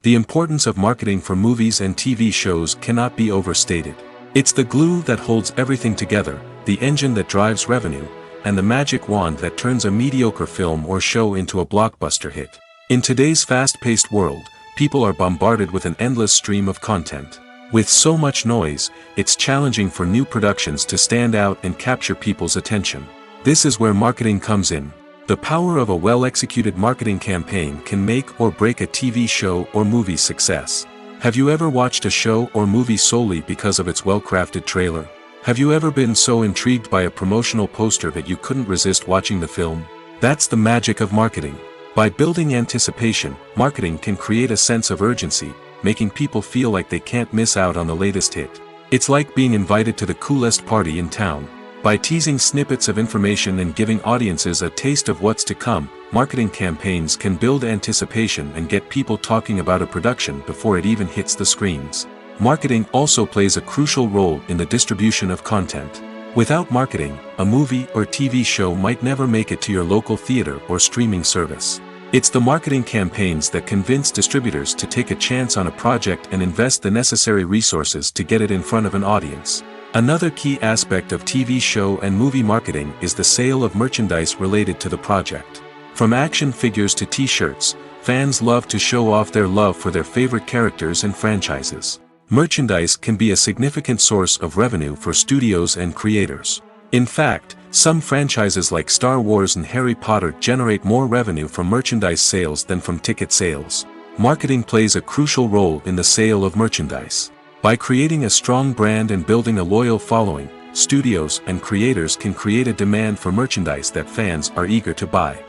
The importance of marketing for movies and TV shows cannot be overstated. It's the glue that holds everything together, the engine that drives revenue, and the magic wand that turns a mediocre film or show into a blockbuster hit. In today's fast-paced world, people are bombarded with an endless stream of content. With so much noise, it's challenging for new productions to stand out and capture people's attention. This is where marketing comes in. The power of a well-executed marketing campaign can make or break a TV show or movie's success. Have you ever watched a show or movie solely because of its well-crafted trailer? Have you ever been so intrigued by a promotional poster that you couldn't resist watching the film? That's the magic of marketing. By building anticipation, marketing can create a sense of urgency, making people feel like they can't miss out on the latest hit. It's like being invited to the coolest party in town. By teasing snippets of information and giving audiences a taste of what's to come, marketing campaigns can build anticipation and get people talking about a production before it even hits the screens. Marketing also plays a crucial role in the distribution of content. Without marketing, a movie or TV show might never make it to your local theater or streaming service. It's the marketing campaigns that convince distributors to take a chance on a project and invest the necessary resources to get it in front of an audience. Another key aspect of TV show and movie marketing is the sale of merchandise related to the project. From action figures to t-shirts, fans love to show off their love for their favorite characters and franchises. Merchandise can be a significant source of revenue for studios and creators. In fact, some franchises like Star Wars and Harry Potter generate more revenue from merchandise sales than from ticket sales. Marketing plays a crucial role in the sale of merchandise. By creating a strong brand and building a loyal following, studios and creators can create a demand for merchandise that fans are eager to buy.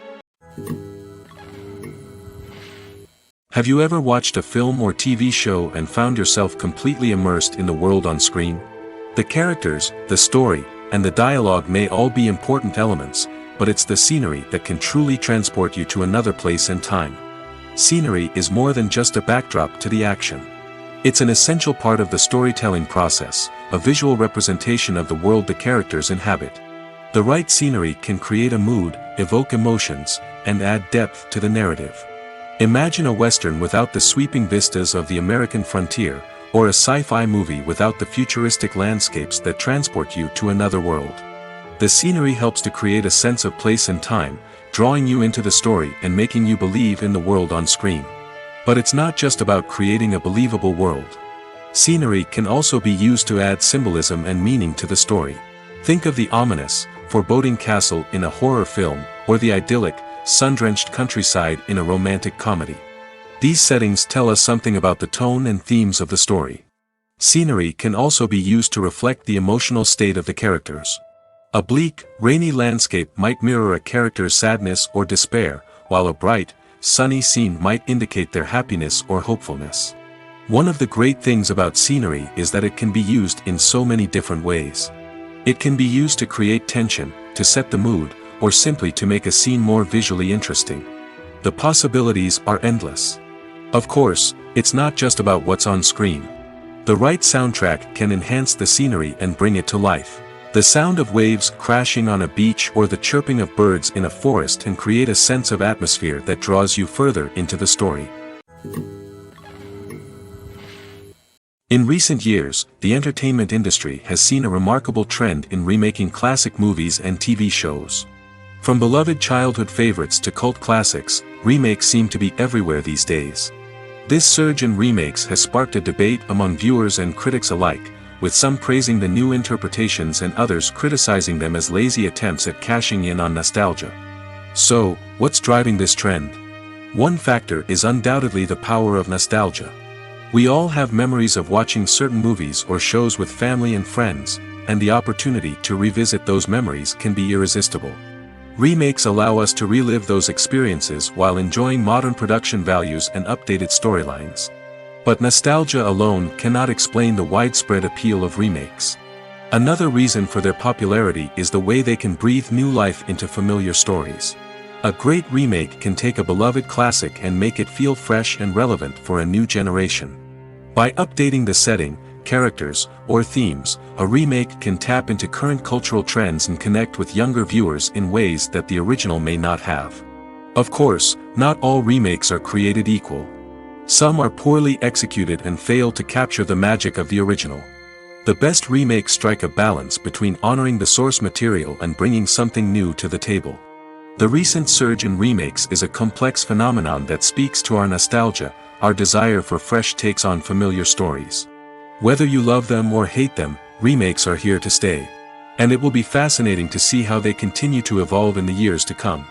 Have you ever watched a film or TV show and found yourself completely immersed in the world on screen? The characters, the story, and the dialogue may all be important elements, but it's the scenery that can truly transport you to another place and time. Scenery is more than just a backdrop to the action. It's an essential part of the storytelling process, a visual representation of the world the characters inhabit. The right scenery can create a mood, evoke emotions, and add depth to the narrative. Imagine a Western without the sweeping vistas of the American frontier, or a sci-fi movie without the futuristic landscapes that transport you to another world. The scenery helps to create a sense of place and time, drawing you into the story and making you believe in the world on screen. But it's not just about creating a believable world. Scenery can also be used to add symbolism and meaning to the story. Think of the ominous, foreboding castle in a horror film, or the idyllic, sun-drenched countryside in a romantic comedy. These settings tell us something about the tone and themes of the story. Scenery can also be used to reflect the emotional state of the characters. A bleak, rainy landscape might mirror a character's sadness or despair, while a bright, sunny scene might indicate their happiness or hopefulness. One of the great things about scenery is that it can be used in so many different ways. It can be used to create tension, to set the mood, or simply to make a scene more visually interesting. The possibilities are endless. Of course, it's not just about what's on screen. The right soundtrack can enhance the scenery and bring it to life. The sound of waves crashing on a beach or the chirping of birds in a forest can create a sense of atmosphere that draws you further into the story. In recent years, the entertainment industry has seen a remarkable trend in remaking classic movies and TV shows. From beloved childhood favorites to cult classics, remakes seem to be everywhere these days. This surge in remakes has sparked a debate among viewers and critics alike, with some praising the new interpretations and others criticizing them as lazy attempts at cashing in on nostalgia. So, what's driving this trend? One factor is undoubtedly the power of nostalgia. We all have memories of watching certain movies or shows with family and friends, and the opportunity to revisit those memories can be irresistible. Remakes allow us to relive those experiences while enjoying modern production values and updated storylines. But nostalgia alone cannot explain the widespread appeal of remakes. Another reason for their popularity is the way they can breathe new life into familiar stories. A great remake can take a beloved classic and make it feel fresh and relevant for a new generation. By updating the setting, characters, or themes, a remake can tap into current cultural trends and connect with younger viewers in ways that the original may not have. Of course, not all remakes are created equal. Some are poorly executed and fail to capture the magic of the original. The best remakes strike a balance between honoring the source material and bringing something new to the table. The recent surge in remakes is a complex phenomenon that speaks to our nostalgia, our desire for fresh takes on familiar stories. Whether you love them or hate them, remakes are here to stay. And it will be fascinating to see how they continue to evolve in the years to come.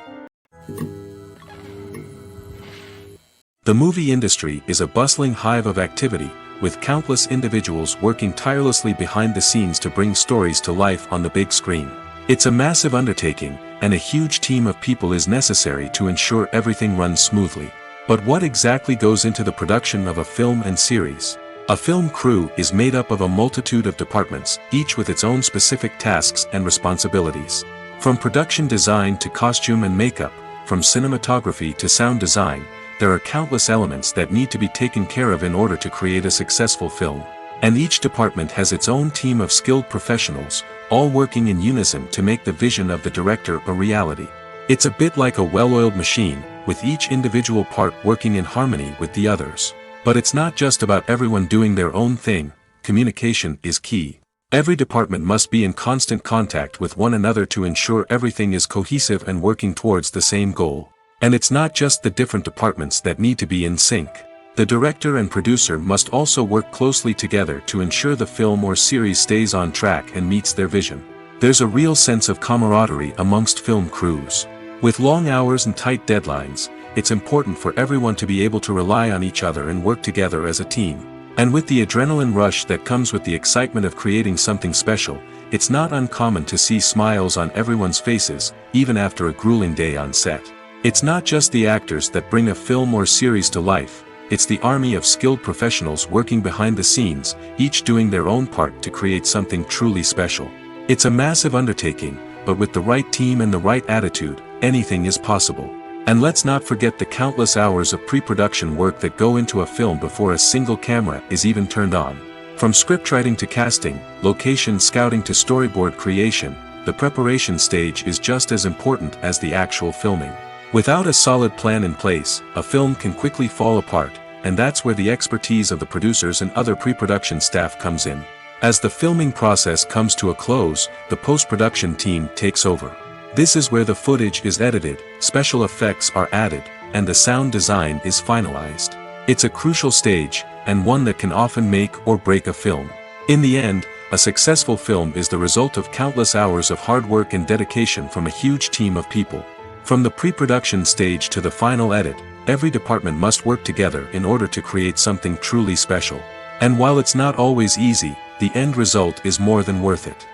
The movie industry is a bustling hive of activity, with countless individuals working tirelessly behind the scenes to bring stories to life on the big screen. It's a massive undertaking, and a huge team of people is necessary to ensure everything runs smoothly. But what exactly goes into the production of a film and series? A film crew is made up of a multitude of departments, each with its own specific tasks and responsibilities. From production design to costume and makeup, from cinematography to sound design, there are countless elements that need to be taken care of in order to create a successful film. And each department has its own team of skilled professionals, all working in unison to make the vision of the director a reality. It's a bit like a well-oiled machine, with each individual part working in harmony with the others. But it's not just about everyone doing their own thing. Communication is key. Every department must be in constant contact with one another to ensure everything is cohesive and working towards the same goal. And it's not just the different departments that need to be in sync. The director and producer must also work closely together to ensure the film or series stays on track and meets their vision. There's a real sense of camaraderie amongst film crews. With long hours and tight deadlines, it's important for everyone to be able to rely on each other and work together as a team. And with the adrenaline rush that comes with the excitement of creating something special, it's not uncommon to see smiles on everyone's faces, even after a grueling day on set. It's not just the actors that bring a film or series to life, it's the army of skilled professionals working behind the scenes, each doing their own part to create something truly special. It's a massive undertaking, but with the right team and the right attitude, anything is possible. And let's not forget the countless hours of pre-production work that go into a film before a single camera is even turned on. From scriptwriting to casting, location scouting to storyboard creation, the preparation stage is just as important as the actual filming. Without a solid plan in place, a film can quickly fall apart, and that's where the expertise of the producers and other pre-production staff comes in. As the filming process comes to a close, the post-production team takes over. This is where the footage is edited, special effects are added, and the sound design is finalized. It's a crucial stage, and one that can often make or break a film. In the end, a successful film is the result of countless hours of hard work and dedication from a huge team of people. From the pre-production stage to the final edit, every department must work together in order to create something truly special. And while it's not always easy, the end result is more than worth it.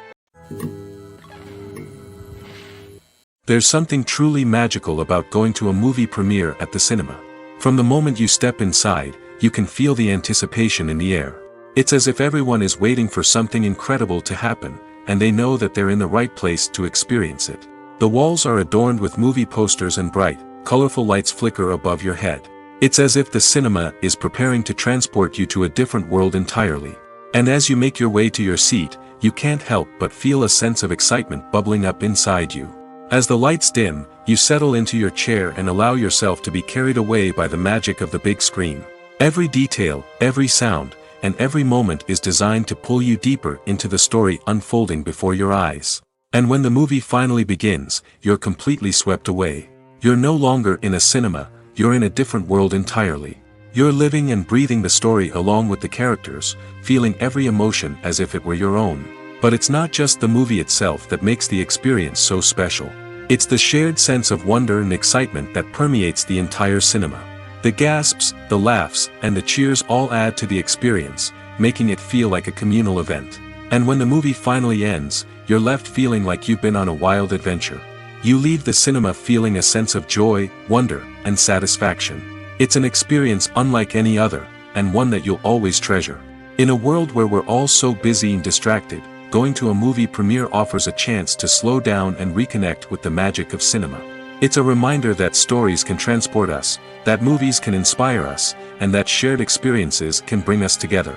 There's something truly magical about going to a movie premiere at the cinema. From the moment you step inside, you can feel the anticipation in the air. It's as if everyone is waiting for something incredible to happen, and they know that they're in the right place to experience it. The walls are adorned with movie posters and bright, colorful lights flicker above your head. It's as if the cinema is preparing to transport you to a different world entirely. And as you make your way to your seat, you can't help but feel a sense of excitement bubbling up inside you. As the lights dim, you settle into your chair and allow yourself to be carried away by the magic of the big screen. Every detail, every sound, and every moment is designed to pull you deeper into the story unfolding before your eyes. And when the movie finally begins, you're completely swept away. You're no longer in a cinema, you're in a different world entirely. You're living and breathing the story along with the characters, feeling every emotion as if it were your own. But it's not just the movie itself that makes the experience so special. It's the shared sense of wonder and excitement that permeates the entire cinema. The gasps, the laughs, and the cheers all add to the experience, making it feel like a communal event. And when the movie finally ends, you're left feeling like you've been on a wild adventure. You leave the cinema feeling a sense of joy, wonder, and satisfaction. It's an experience unlike any other, and one that you'll always treasure. In a world where we're all so busy and distracted, going to a movie premiere offers a chance to slow down and reconnect with the magic of cinema. It's a reminder that stories can transport us, that movies can inspire us, and that shared experiences can bring us together.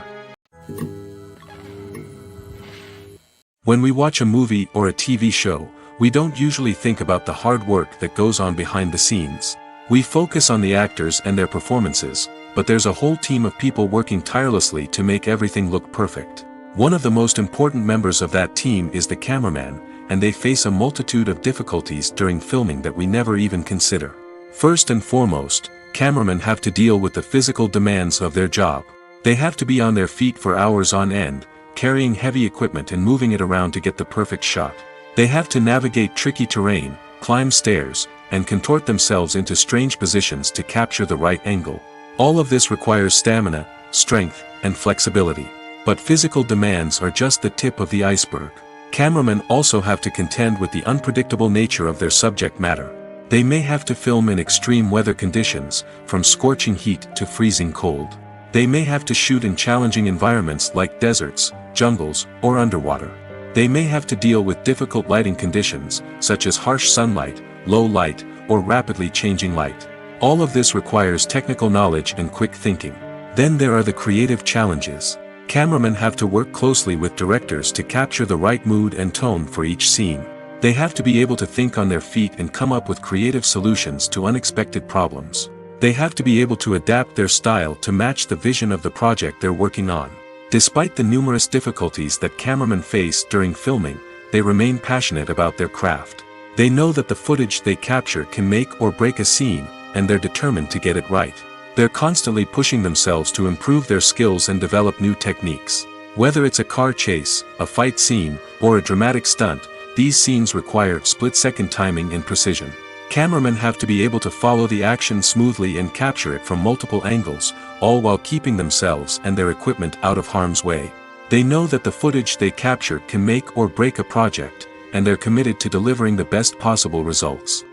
When we watch a movie or a TV show, we don't usually think about the hard work that goes on behind the scenes. We focus on the actors and their performances, but there's a whole team of people working tirelessly to make everything look perfect. One of the most important members of that team is the cameraman, and they face a multitude of difficulties during filming that we never even consider. First and foremost, cameramen have to deal with the physical demands of their job. They have to be on their feet for hours on end, carrying heavy equipment and moving it around to get the perfect shot. They have to navigate tricky terrain, climb stairs, and contort themselves into strange positions to capture the right angle. All of this requires stamina, strength, and flexibility. But physical demands are just the tip of the iceberg. Cameramen also have to contend with the unpredictable nature of their subject matter. They may have to film in extreme weather conditions, from scorching heat to freezing cold. They may have to shoot in challenging environments like deserts, jungles, or underwater. They may have to deal with difficult lighting conditions, such as harsh sunlight, low light, or rapidly changing light. All of this requires technical knowledge and quick thinking. Then there are the creative challenges. Cameramen have to work closely with directors to capture the right mood and tone for each scene. They have to be able to think on their feet and come up with creative solutions to unexpected problems. They have to be able to adapt their style to match the vision of the project they're working on. Despite the numerous difficulties that cameramen face during filming, they remain passionate about their craft. They know that the footage they capture can make or break a scene, and they're determined to get it right. They're constantly pushing themselves to improve their skills and develop new techniques. Whether it's a car chase, a fight scene, or a dramatic stunt, these scenes require split-second timing and precision. Cameramen have to be able to follow the action smoothly and capture it from multiple angles, all while keeping themselves and their equipment out of harm's way. They know that the footage they capture can make or break a project, and they're committed to delivering the best possible results.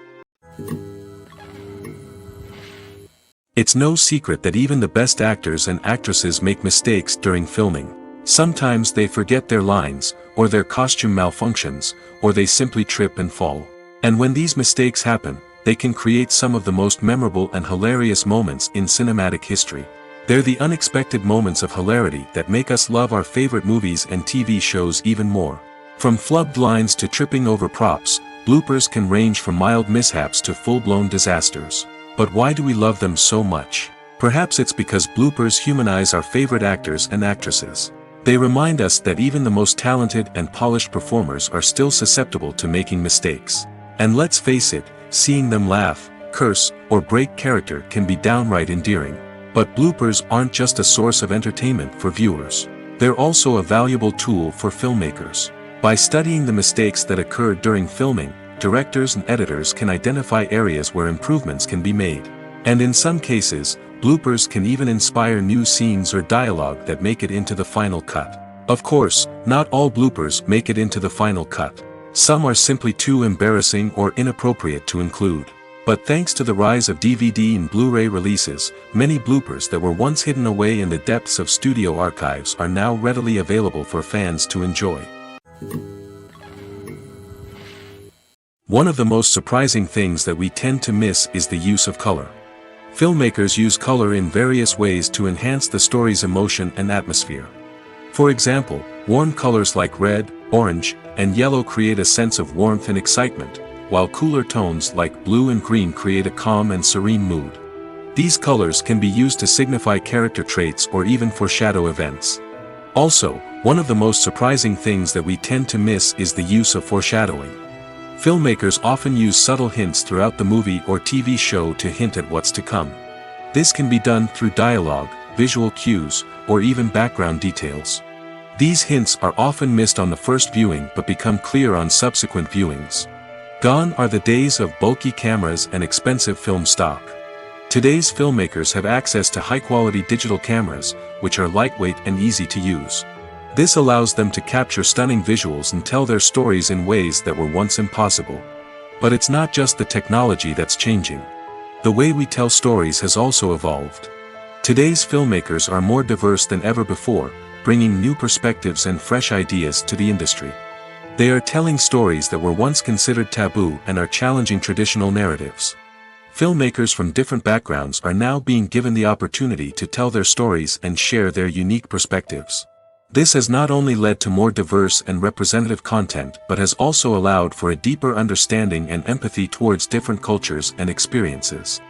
It's no secret that even the best actors and actresses make mistakes during filming. Sometimes they forget their lines, or their costume malfunctions, or they simply trip and fall. And when these mistakes happen, they can create some of the most memorable and hilarious moments in cinematic history. They're the unexpected moments of hilarity that make us love our favorite movies and TV shows even more. From flubbed lines to tripping over props, bloopers can range from mild mishaps to full-blown disasters. But why do we love them so much? Perhaps it's because bloopers humanize our favorite actors and actresses. They remind us that even the most talented and polished performers are still susceptible to making mistakes. And let's face it, seeing them laugh, curse, or break character can be downright endearing. But bloopers aren't just a source of entertainment for viewers. They're also a valuable tool for filmmakers. By studying the mistakes that occur during filming, directors and editors can identify areas where improvements can be made. And in some cases, bloopers can even inspire new scenes or dialogue that make it into the final cut. Of course, not all bloopers make it into the final cut. Some are simply too embarrassing or inappropriate to include. But thanks to the rise of DVD and Blu-ray releases, many bloopers that were once hidden away in the depths of studio archives are now readily available for fans to enjoy. One of the most surprising things that we tend to miss is the use of color. Filmmakers use color in various ways to enhance the story's emotion and atmosphere. For example, warm colors like red, orange, and yellow create a sense of warmth and excitement, while cooler tones like blue and green create a calm and serene mood. These colors can be used to signify character traits or even foreshadow events. Also, one of the most surprising things that we tend to miss is the use of foreshadowing. Filmmakers often use subtle hints throughout the movie or TV show to hint at what's to come. This can be done through dialogue, visual cues, or even background details. These hints are often missed on the first viewing but become clear on subsequent viewings. Gone are the days of bulky cameras and expensive film stock. Today's filmmakers have access to high-quality digital cameras, which are lightweight and easy to use. This allows them to capture stunning visuals and tell their stories in ways that were once impossible. But it's not just the technology that's changing. The way we tell stories has also evolved. Today's filmmakers are more diverse than ever before, bringing new perspectives and fresh ideas to the industry. They are telling stories that were once considered taboo and are challenging traditional narratives. Filmmakers from different backgrounds are now being given the opportunity to tell their stories and share their unique perspectives. This has not only led to more diverse and representative content but has also allowed for a deeper understanding and empathy towards different cultures and experiences.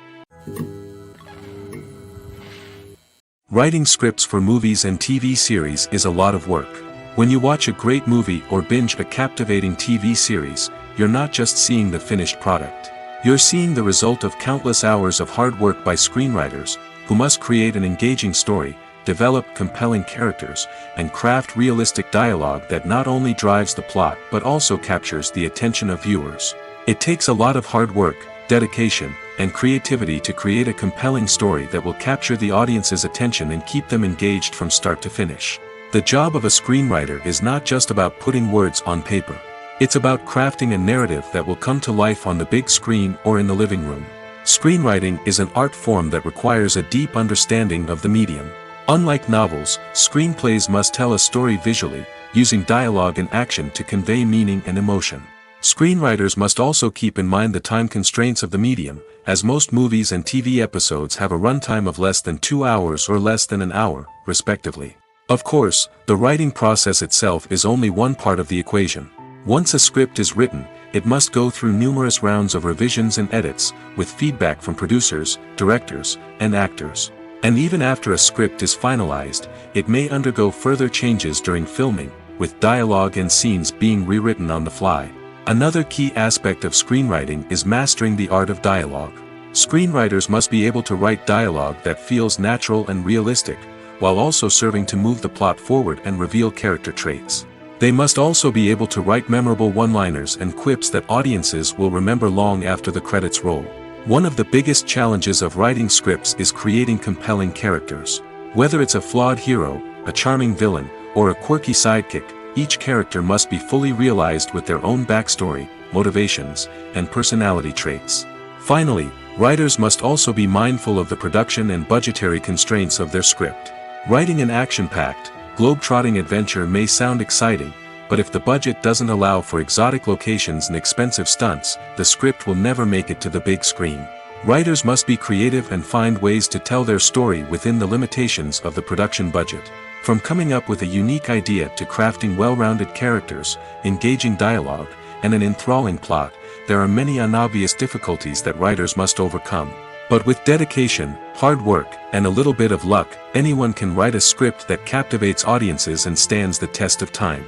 Writing scripts for movies and TV series is a lot of work. When you watch a great movie or binge a captivating TV series, you're not just seeing the finished product. You're seeing the result of countless hours of hard work by screenwriters, who must create an engaging story, develop compelling characters, and craft realistic dialogue that not only drives the plot but also captures the attention of viewers. It takes a lot of hard work, dedication, and creativity to create a compelling story that will capture the audience's attention and keep them engaged from start to finish. The job of a screenwriter is not just about putting words on paper. It's about crafting a narrative that will come to life on the big screen or in the living room. Screenwriting is an art form that requires a deep understanding of the medium. Unlike novels, screenplays must tell a story visually, using dialogue and action to convey meaning and emotion. Screenwriters must also keep in mind the time constraints of the medium, as most movies and TV episodes have a runtime of less than 2 hours or less than an hour, respectively. Of course, the writing process itself is only one part of the equation. Once a script is written, it must go through numerous rounds of revisions and edits, with feedback from producers, directors, and actors. And even after a script is finalized, it may undergo further changes during filming, with dialogue and scenes being rewritten on the fly. Another key aspect of screenwriting is mastering the art of dialogue. Screenwriters must be able to write dialogue that feels natural and realistic, while also serving to move the plot forward and reveal character traits. They must also be able to write memorable one-liners and quips that audiences will remember long after the credits roll. One of the biggest challenges of writing scripts is creating compelling characters. Whether it's a flawed hero, a charming villain, or a quirky sidekick, each character must be fully realized with their own backstory, motivations, and personality traits. Finally, writers must also be mindful of the production and budgetary constraints of their script. Writing an action-packed, globe-trotting adventure may sound exciting, but if the budget doesn't allow for exotic locations and expensive stunts, the script will never make it to the big screen. Writers must be creative and find ways to tell their story within the limitations of the production budget. From coming up with a unique idea to crafting well-rounded characters, engaging dialogue, and an enthralling plot, there are many unobvious difficulties that writers must overcome. But with dedication, hard work, and a little bit of luck, anyone can write a script that captivates audiences and stands the test of time.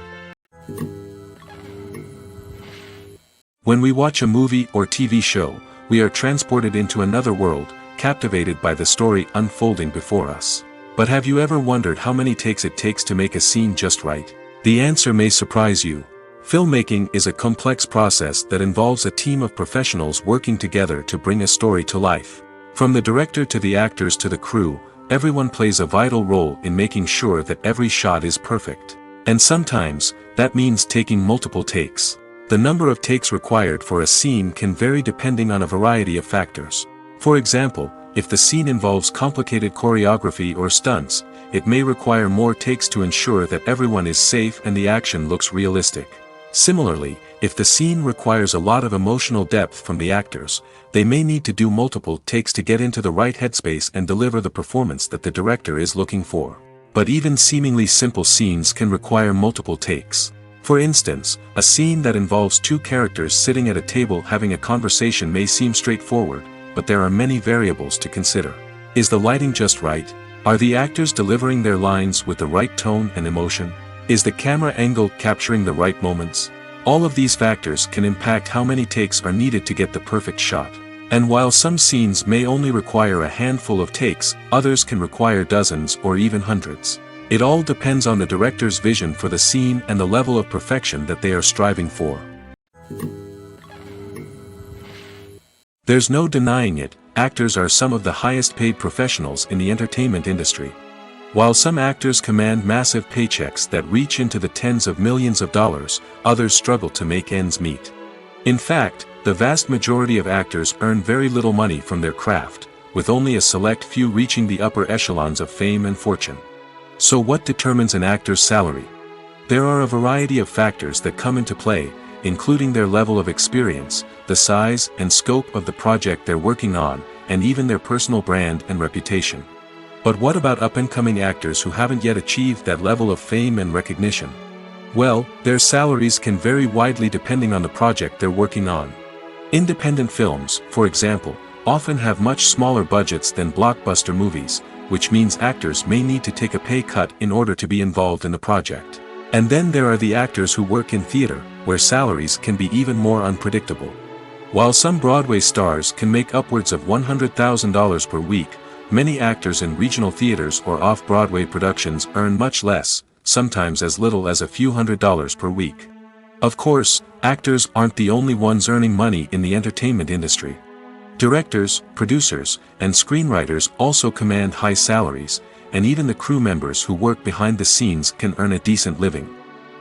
When we watch a movie or TV show, we are transported into another world, captivated by the story unfolding before us. But have you ever wondered how many takes it takes to make a scene just right? The answer may surprise you. Filmmaking is a complex process that involves a team of professionals working together to bring a story to life. From the director to the actors to the crew, everyone plays a vital role in making sure that every shot is perfect. And sometimes, that means taking multiple takes. The number of takes required for a scene can vary depending on a variety of factors. For example, if the scene involves complicated choreography or stunts, it may require more takes to ensure that everyone is safe and the action looks realistic. Similarly, if the scene requires a lot of emotional depth from the actors, they may need to do multiple takes to get into the right headspace and deliver the performance that the director is looking for. But even seemingly simple scenes can require multiple takes. For instance, a scene that involves two characters sitting at a table having a conversation may seem straightforward, but there are many variables to consider. Is the lighting just right? Are the actors delivering their lines with the right tone and emotion? Is the camera angle capturing the right moments? All of these factors can impact how many takes are needed to get the perfect shot. And while some scenes may only require a handful of takes, others can require dozens or even hundreds. It all depends on the director's vision for the scene and the level of perfection that they are striving for. There's no denying it, actors are some of the highest paid professionals in the entertainment industry. While some actors command massive paychecks that reach into the tens of millions of dollars, others struggle to make ends meet. In fact, the vast majority of actors earn very little money from their craft, with only a select few reaching the upper echelons of fame and fortune. So what determines an actor's salary? There are a variety of factors that come into play, including their level of experience, the size and scope of the project they're working on, and even their personal brand and reputation. But what about up-and-coming actors who haven't yet achieved that level of fame and recognition? Well, their salaries can vary widely depending on the project they're working on. Independent films, for example, often have much smaller budgets than blockbuster movies, which means actors may need to take a pay cut in order to be involved in the project. And then there are the actors who work in theater, where salaries can be even more unpredictable. While some Broadway stars can make upwards of $100,000 per week, many actors in regional theaters or off-Broadway productions earn much less, sometimes as little as a few $100s per week. Of course, actors aren't the only ones earning money in the entertainment industry. Directors, producers, and screenwriters also command high salaries, and even the crew members who work behind the scenes can earn a decent living.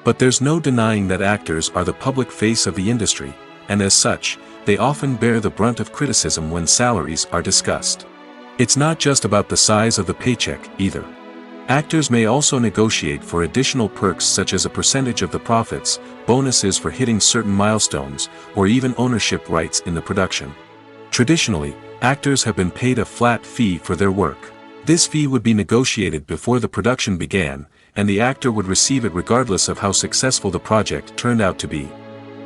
But there's no denying that actors are the public face of the industry, and as such, they often bear the brunt of criticism when salaries are discussed. It's not just about the size of the paycheck, either. Actors may also negotiate for additional perks such as a percentage of the profits, bonuses for hitting certain milestones, or even ownership rights in the production. Traditionally, actors have been paid a flat fee for their work. This fee would be negotiated before the production began, and the actor would receive it regardless of how successful the project turned out to be.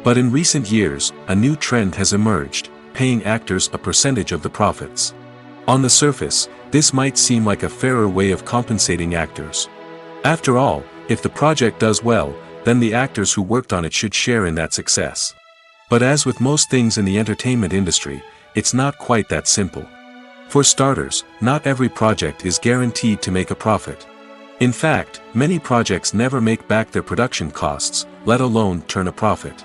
But in recent years, a new trend has emerged, paying actors a percentage of the profits. On the surface, this might seem like a fairer way of compensating actors. After all, if the project does well, then the actors who worked on it should share in that success. But as with most things in the entertainment industry, it's not quite that simple. For starters, not every project is guaranteed to make a profit. In fact, many projects never make back their production costs, let alone turn a profit.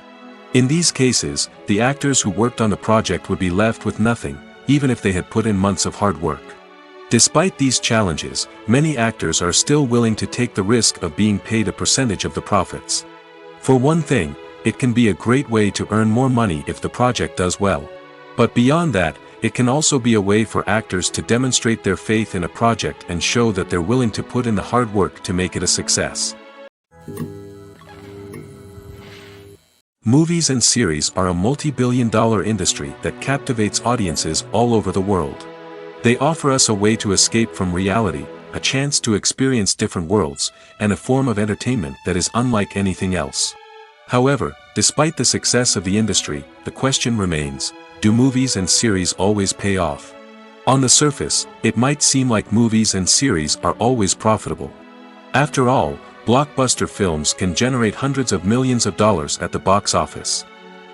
In these cases, the actors who worked on the project would be left with nothing, even if they had put in months of hard work. Despite these challenges, many actors are still willing to take the risk of being paid a percentage of the profits. For one thing, it can be a great way to earn more money if the project does well. But beyond that, it can also be a way for actors to demonstrate their faith in a project and show that they're willing to put in the hard work to make it a success. Movies and series are a multi-billion-dollar industry that captivates audiences all over the world. They offer us a way to escape from reality, a chance to experience different worlds, and a form of entertainment that is unlike anything else. However, despite the success of the industry, the question remains, do movies and series always pay off? On the surface, it might seem like movies and series are always profitable. After all, blockbuster films can generate hundreds of millions of dollars at the box office.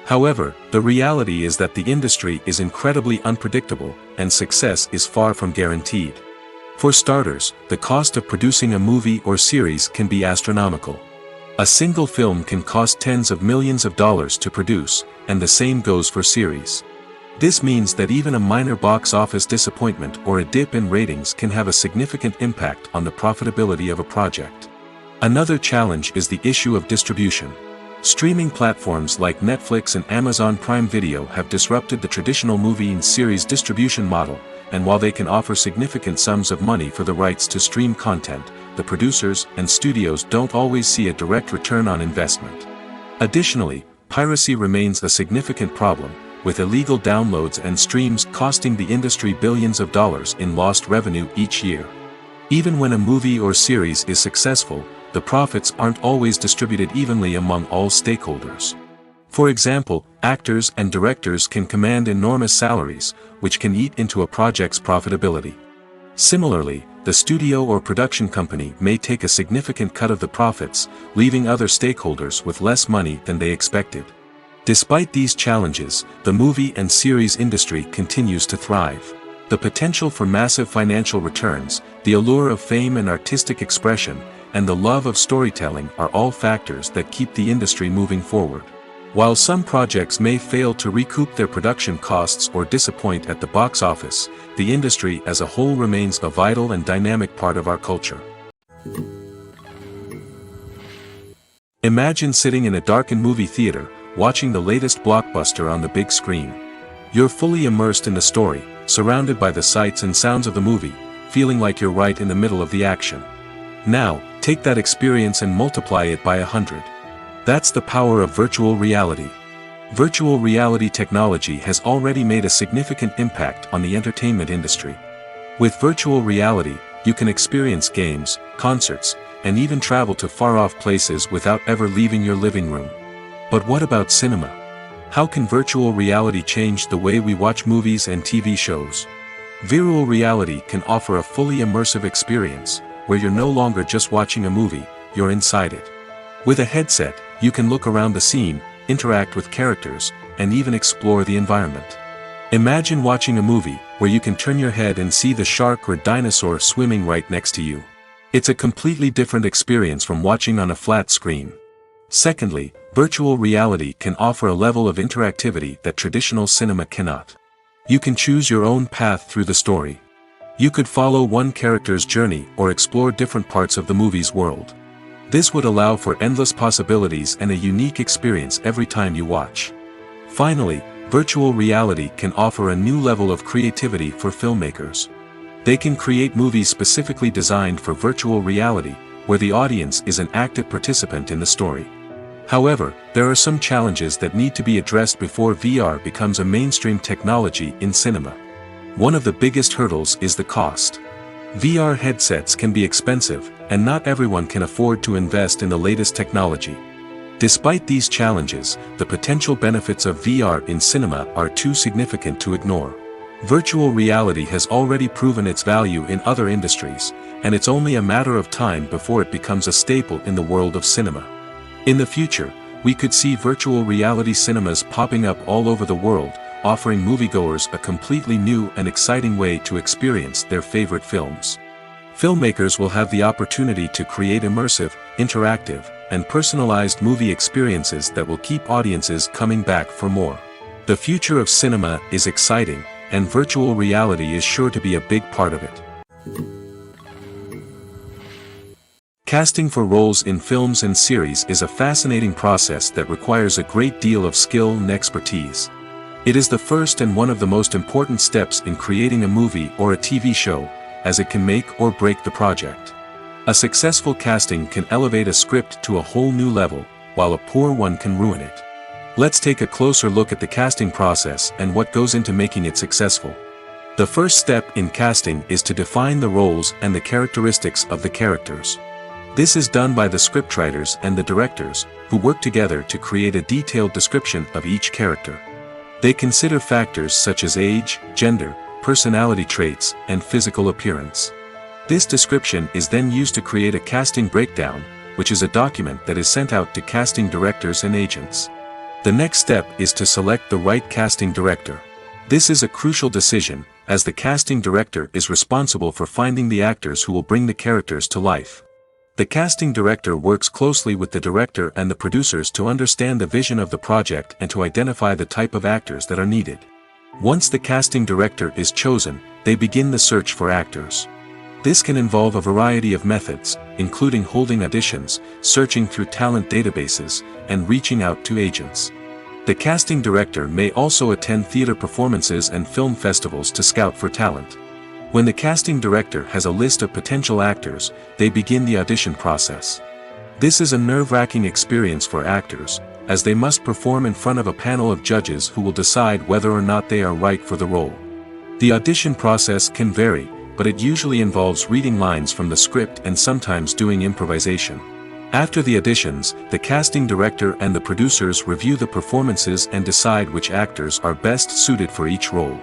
However, the reality is that the industry is incredibly unpredictable, and success is far from guaranteed. For starters, the cost of producing a movie or series can be astronomical. A single film can cost tens of millions of dollars to produce, and the same goes for series. This means that even a minor box office disappointment or a dip in ratings can have a significant impact on the profitability of a project. Another challenge is the issue of distribution. Streaming platforms like Netflix and Amazon Prime Video have disrupted the traditional movie and series distribution model, and while they can offer significant sums of money for the rights to stream content, the producers and studios don't always see a direct return on investment. Additionally, piracy remains a significant problem, with illegal downloads and streams costing the industry billions of dollars in lost revenue each year. Even when a movie or series is successful, the profits aren't always distributed evenly among all stakeholders. For example, actors and directors can command enormous salaries, which can eat into a project's profitability. Similarly, the studio or production company may take a significant cut of the profits, leaving other stakeholders with less money than they expected. Despite these challenges, the movie and series industry continues to thrive. The potential for massive financial returns, the allure of fame and artistic expression, and the love of storytelling are all factors that keep the industry moving forward. While some projects may fail to recoup their production costs or disappoint at the box office, the industry as a whole remains a vital and dynamic part of our culture. Imagine sitting in a darkened movie theater, watching the latest blockbuster on the big screen. You're fully immersed in the story, surrounded by the sights and sounds of the movie, feeling like you're right in the middle of the action. Now, take that experience and multiply it by 100. That's the power of virtual reality. Virtual reality technology has already made a significant impact on the entertainment industry. With virtual reality, you can experience games, concerts, and even travel to far-off places without ever leaving your living room. But what about cinema? How can virtual reality change the way we watch movies and TV shows? Virtual reality can offer a fully immersive experience, where you're no longer just watching a movie, you're inside it. With a headset, you can look around the scene, interact with characters, and even explore the environment. Imagine watching a movie, where you can turn your head and see the shark or dinosaur swimming right next to you. It's a completely different experience from watching on a flat screen. Secondly, virtual reality can offer a level of interactivity that traditional cinema cannot. You can choose your own path through the story. You could follow one character's journey or explore different parts of the movie's world. This would allow for endless possibilities and a unique experience every time you watch. Finally, virtual reality can offer a new level of creativity for filmmakers. They can create movies specifically designed for virtual reality, where the audience is an active participant in the story. However, there are some challenges that need to be addressed before VR becomes a mainstream technology in cinema. One of the biggest hurdles is the cost. VR headsets can be expensive, and not everyone can afford to invest in the latest technology. Despite these challenges, the potential benefits of VR in cinema are too significant to ignore. Virtual reality has already proven its value in other industries, and it's only a matter of time before it becomes a staple in the world of cinema. In the future, we could see virtual reality cinemas popping up all over the world, offering moviegoers a completely new and exciting way to experience their favorite films. Filmmakers will have the opportunity to create immersive, interactive, and personalized movie experiences that will keep audiences coming back for more. The future of cinema is exciting, and virtual reality is sure to be a big part of it. Casting for roles in films and series is a fascinating process that requires a great deal of skill and expertise. It is the first and one of the most important steps in creating a movie or a TV show, as it can make or break the project. A successful casting can elevate a script to a whole new level, while a poor one can ruin it. Let's take a closer look at the casting process and what goes into making it successful. The first step in casting is to define the roles and the characteristics of the characters. This is done by the scriptwriters and the directors, who work together to create a detailed description of each character. They consider factors such as age, gender, personality traits, and physical appearance. This description is then used to create a casting breakdown, which is a document that is sent out to casting directors and agents. The next step is to select the right casting director. This is a crucial decision, as the casting director is responsible for finding the actors who will bring the characters to life. The casting director works closely with the director and the producers to understand the vision of the project and to identify the type of actors that are needed. Once the casting director is chosen, they begin the search for actors. This can involve a variety of methods, including holding auditions, searching through talent databases, and reaching out to agents. The casting director may also attend theater performances and film festivals to scout for talent. When the casting director has a list of potential actors, they begin the audition process. This is a nerve-wracking experience for actors, as they must perform in front of a panel of judges who will decide whether or not they are right for the role. The audition process can vary, but it usually involves reading lines from the script and sometimes doing improvisation. After the auditions, the casting director and the producers review the performances and decide which actors are best suited for each role.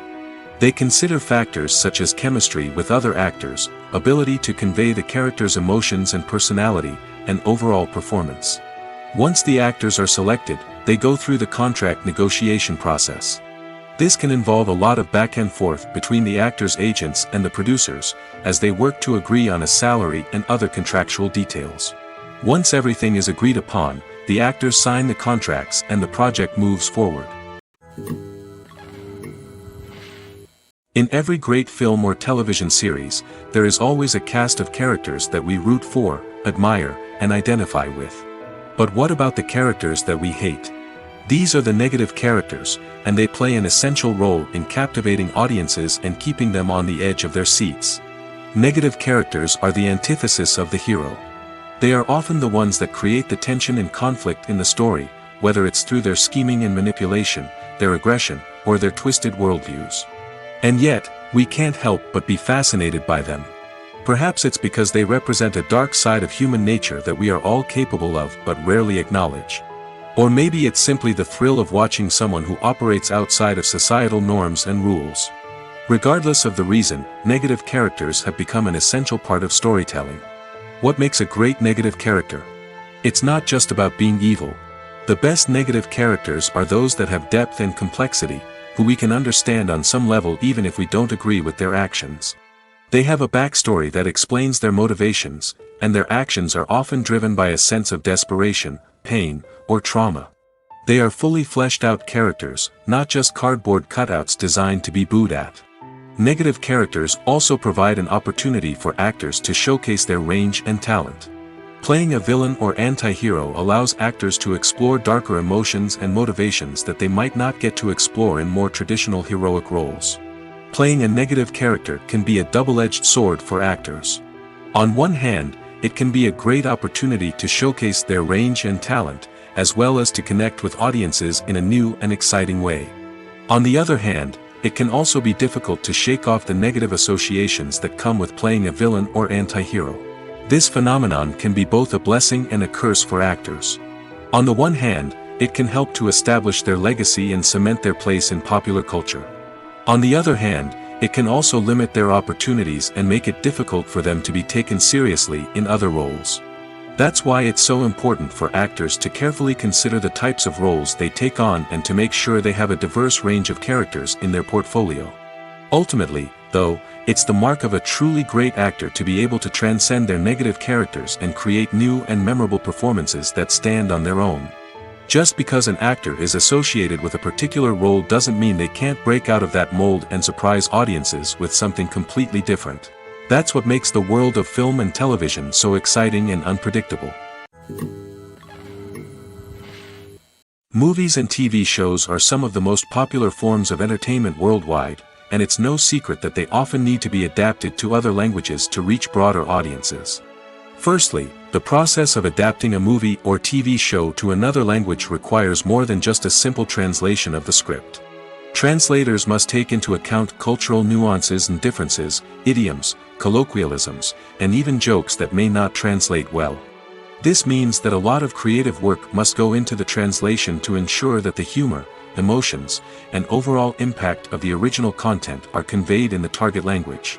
They consider factors such as chemistry with other actors, ability to convey the character's emotions and personality, and overall performance. Once the actors are selected, they go through the contract negotiation process. This can involve a lot of back and forth between the actors' agents and the producers, as they work to agree on a salary and other contractual details. Once everything is agreed upon, the actors sign the contracts and the project moves forward. In every great film or television series, there is always a cast of characters that we root for, admire, and identify with. But what about the characters that we hate? These are the negative characters, and they play an essential role in captivating audiences and keeping them on the edge of their seats. Negative characters are the antithesis of the hero. They are often the ones that create the tension and conflict in the story, whether it's through their scheming and manipulation, their aggression, or their twisted worldviews. And yet, we can't help but be fascinated by them. Perhaps it's because they represent a dark side of human nature that we are all capable of but rarely acknowledge. Or maybe it's simply the thrill of watching someone who operates outside of societal norms and rules. Regardless of the reason, negative characters have become an essential part of storytelling. What makes a great negative character? It's not just about being evil. The best negative characters are those that have depth and complexity, who we can understand on some level even if we don't agree with their actions. They have a backstory that explains their motivations, and their actions are often driven by a sense of desperation, pain, or trauma. They are fully fleshed out characters, not just cardboard cutouts designed to be booed at. Negative characters also provide an opportunity for actors to showcase their range and talent. Playing a villain or anti-hero allows actors to explore darker emotions and motivations that they might not get to explore in more traditional heroic roles. Playing a negative character can be a double-edged sword for actors. On one hand, it can be a great opportunity to showcase their range and talent, as well as to connect with audiences in a new and exciting way. On the other hand, it can also be difficult to shake off the negative associations that come with playing a villain or anti-hero. This phenomenon can be both a blessing and a curse for actors. On the one hand, it can help to establish their legacy and cement their place in popular culture. On the other hand, it can also limit their opportunities and make it difficult for them to be taken seriously in other roles. That's why it's so important for actors to carefully consider the types of roles they take on and to make sure they have a diverse range of characters in their portfolio. Ultimately, though, it's the mark of a truly great actor to be able to transcend their negative characters and create new and memorable performances that stand on their own. Just because an actor is associated with a particular role doesn't mean they can't break out of that mold and surprise audiences with something completely different. That's what makes the world of film and television so exciting and unpredictable. Movies and TV shows are some of the most popular forms of entertainment worldwide, and it's no secret that they often need to be adapted to other languages to reach broader audiences. Firstly, the process of adapting a movie or TV show to another language requires more than just a simple translation of the script. Translators must take into account cultural nuances and differences, idioms, colloquialisms, and even jokes that may not translate well. This means that a lot of creative work must go into the translation to ensure that the humor, emotions, and overall impact of the original content are conveyed in the target language.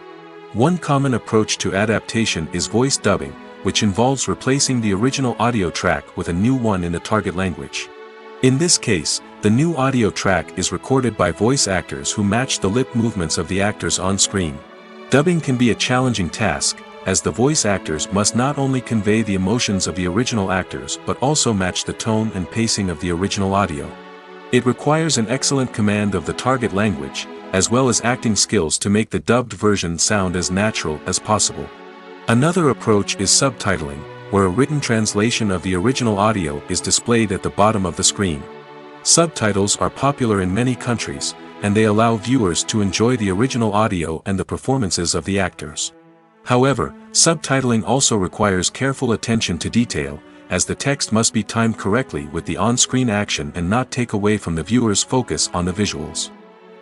One common approach to adaptation is voice dubbing, which involves replacing the original audio track with a new one in the target language. In this case, the new audio track is recorded by voice actors who match the lip movements of the actors on screen. Dubbing can be a challenging task, as the voice actors must not only convey the emotions of the original actors but also match the tone and pacing of the original audio. It requires an excellent command of the target language, as well as acting skills to make the dubbed version sound as natural as possible. Another approach is subtitling, where a written translation of the original audio is displayed at the bottom of the screen. Subtitles are popular in many countries, and they allow viewers to enjoy the original audio and the performances of the actors. However, subtitling also requires careful attention to detail, as the text must be timed correctly with the on-screen action and not take away from the viewer's focus on the visuals.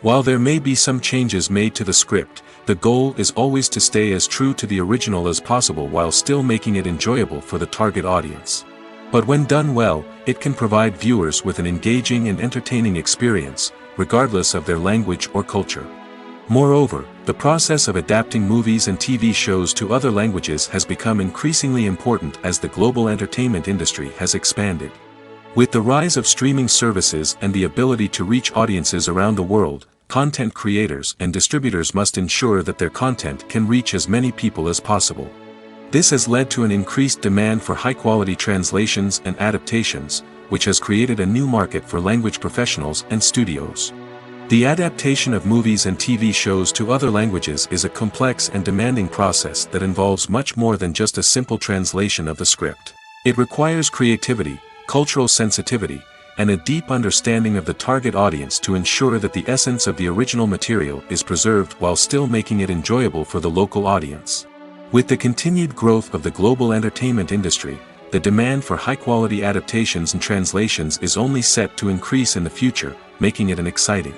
While there may be some changes made to the script, the goal is always to stay as true to the original as possible while still making it enjoyable for the target audience. But when done well, it can provide viewers with an engaging and entertaining experience, regardless of their language or culture. Moreover, the process of adapting movies and TV shows to other languages has become increasingly important as the global entertainment industry has expanded. With the rise of streaming services and the ability to reach audiences around the world, content creators and distributors must ensure that their content can reach as many people as possible. This has led to an increased demand for high-quality translations and adaptations, which has created a new market for language professionals and studios. The adaptation of movies and TV shows to other languages is a complex and demanding process that involves much more than just a simple translation of the script. It requires creativity, cultural sensitivity, and a deep understanding of the target audience to ensure that the essence of the original material is preserved while still making it enjoyable for the local audience. With the continued growth of the global entertainment industry, the demand for high-quality adaptations and translations is only set to increase in the future, making it an exciting.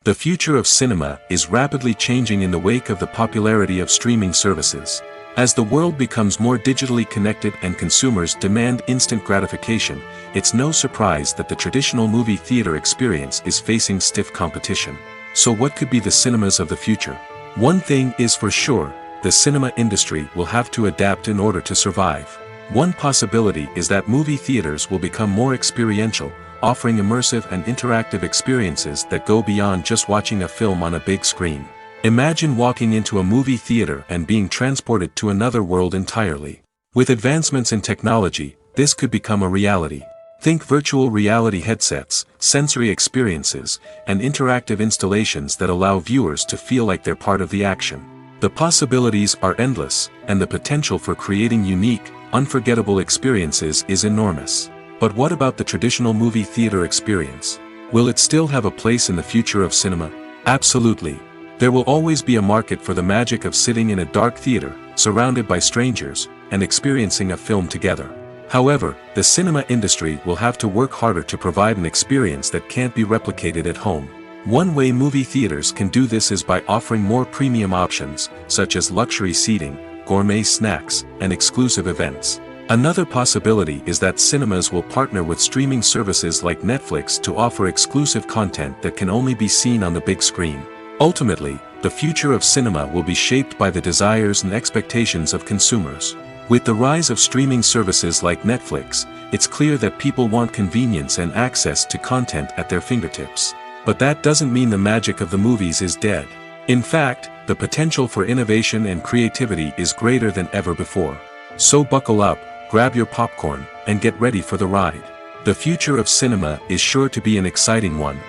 The future of cinema is rapidly changing in the wake of the popularity of streaming services. As the world becomes more digitally connected and consumers demand instant gratification, it's no surprise that the traditional movie theater experience is facing stiff competition. So what could be the cinemas of the future? One thing is for sure, the cinema industry will have to adapt in order to survive. One possibility is that movie theaters will become more experiential, offering immersive and interactive experiences that go beyond just watching a film on a big screen. Imagine walking into a movie theater and being transported to another world entirely. With advancements in technology, this could become a reality. Think virtual reality headsets, sensory experiences, and interactive installations that allow viewers to feel like they're part of the action. The possibilities are endless, and the potential for creating unique, unforgettable experiences is enormous. But what about the traditional movie theater experience? Will it still have a place in the future of cinema? Absolutely. There will always be a market for the magic of sitting in a dark theater, surrounded by strangers, and experiencing a film together. However, the cinema industry will have to work harder to provide an experience that can't be replicated at home. One way movie theaters can do this is by offering more premium options, such as luxury seating, gourmet snacks, and exclusive events. Another possibility is that cinemas will partner with streaming services like Netflix to offer exclusive content that can only be seen on the big screen. Ultimately, the future of cinema will be shaped by the desires and expectations of consumers. With the rise of streaming services like Netflix, it's clear that people want convenience and access to content at their fingertips. But that doesn't mean the magic of the movies is dead. In fact, the potential for innovation and creativity is greater than ever before. So buckle up, grab your popcorn, and get ready for the ride. The future of cinema is sure to be an exciting one.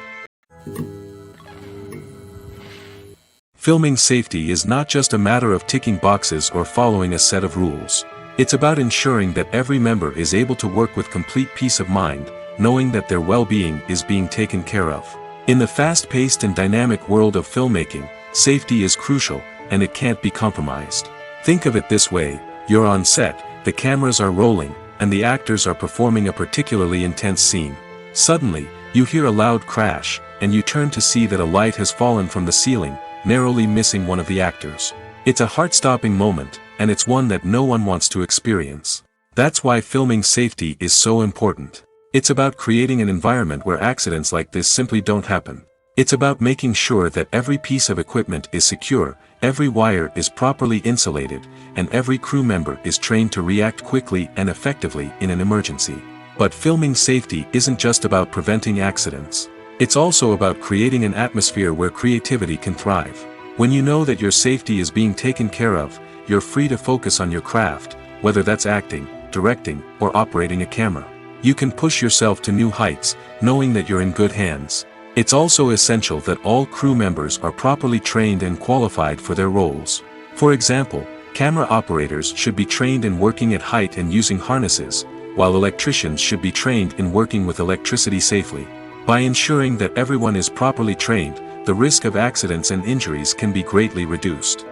Filming safety is not just a matter of ticking boxes or following a set of rules. It's about ensuring that every member is able to work with complete peace of mind, knowing that their well-being is being taken care of. In the fast-paced and dynamic world of filmmaking, safety is crucial, and it can't be compromised. Think of it this way: you're on set, the cameras are rolling, and the actors are performing a particularly intense scene. Suddenly, you hear a loud crash, and you turn to see that a light has fallen from the ceiling, narrowly missing one of the actors. It's a heart-stopping moment, and it's one that no one wants to experience. That's why filming safety is so important. It's about creating an environment where accidents like this simply don't happen. It's about making sure that every piece of equipment is secure, every wire is properly insulated, and every crew member is trained to react quickly and effectively in an emergency. But filming safety isn't just about preventing accidents. It's also about creating an atmosphere where creativity can thrive. When you know that your safety is being taken care of, you're free to focus on your craft, whether that's acting, directing, or operating a camera. You can push yourself to new heights, knowing that you're in good hands. It's also essential that all crew members are properly trained and qualified for their roles. For example, camera operators should be trained in working at height and using harnesses, while electricians should be trained in working with electricity safely. By ensuring that everyone is properly trained, the risk of accidents and injuries can be greatly reduced.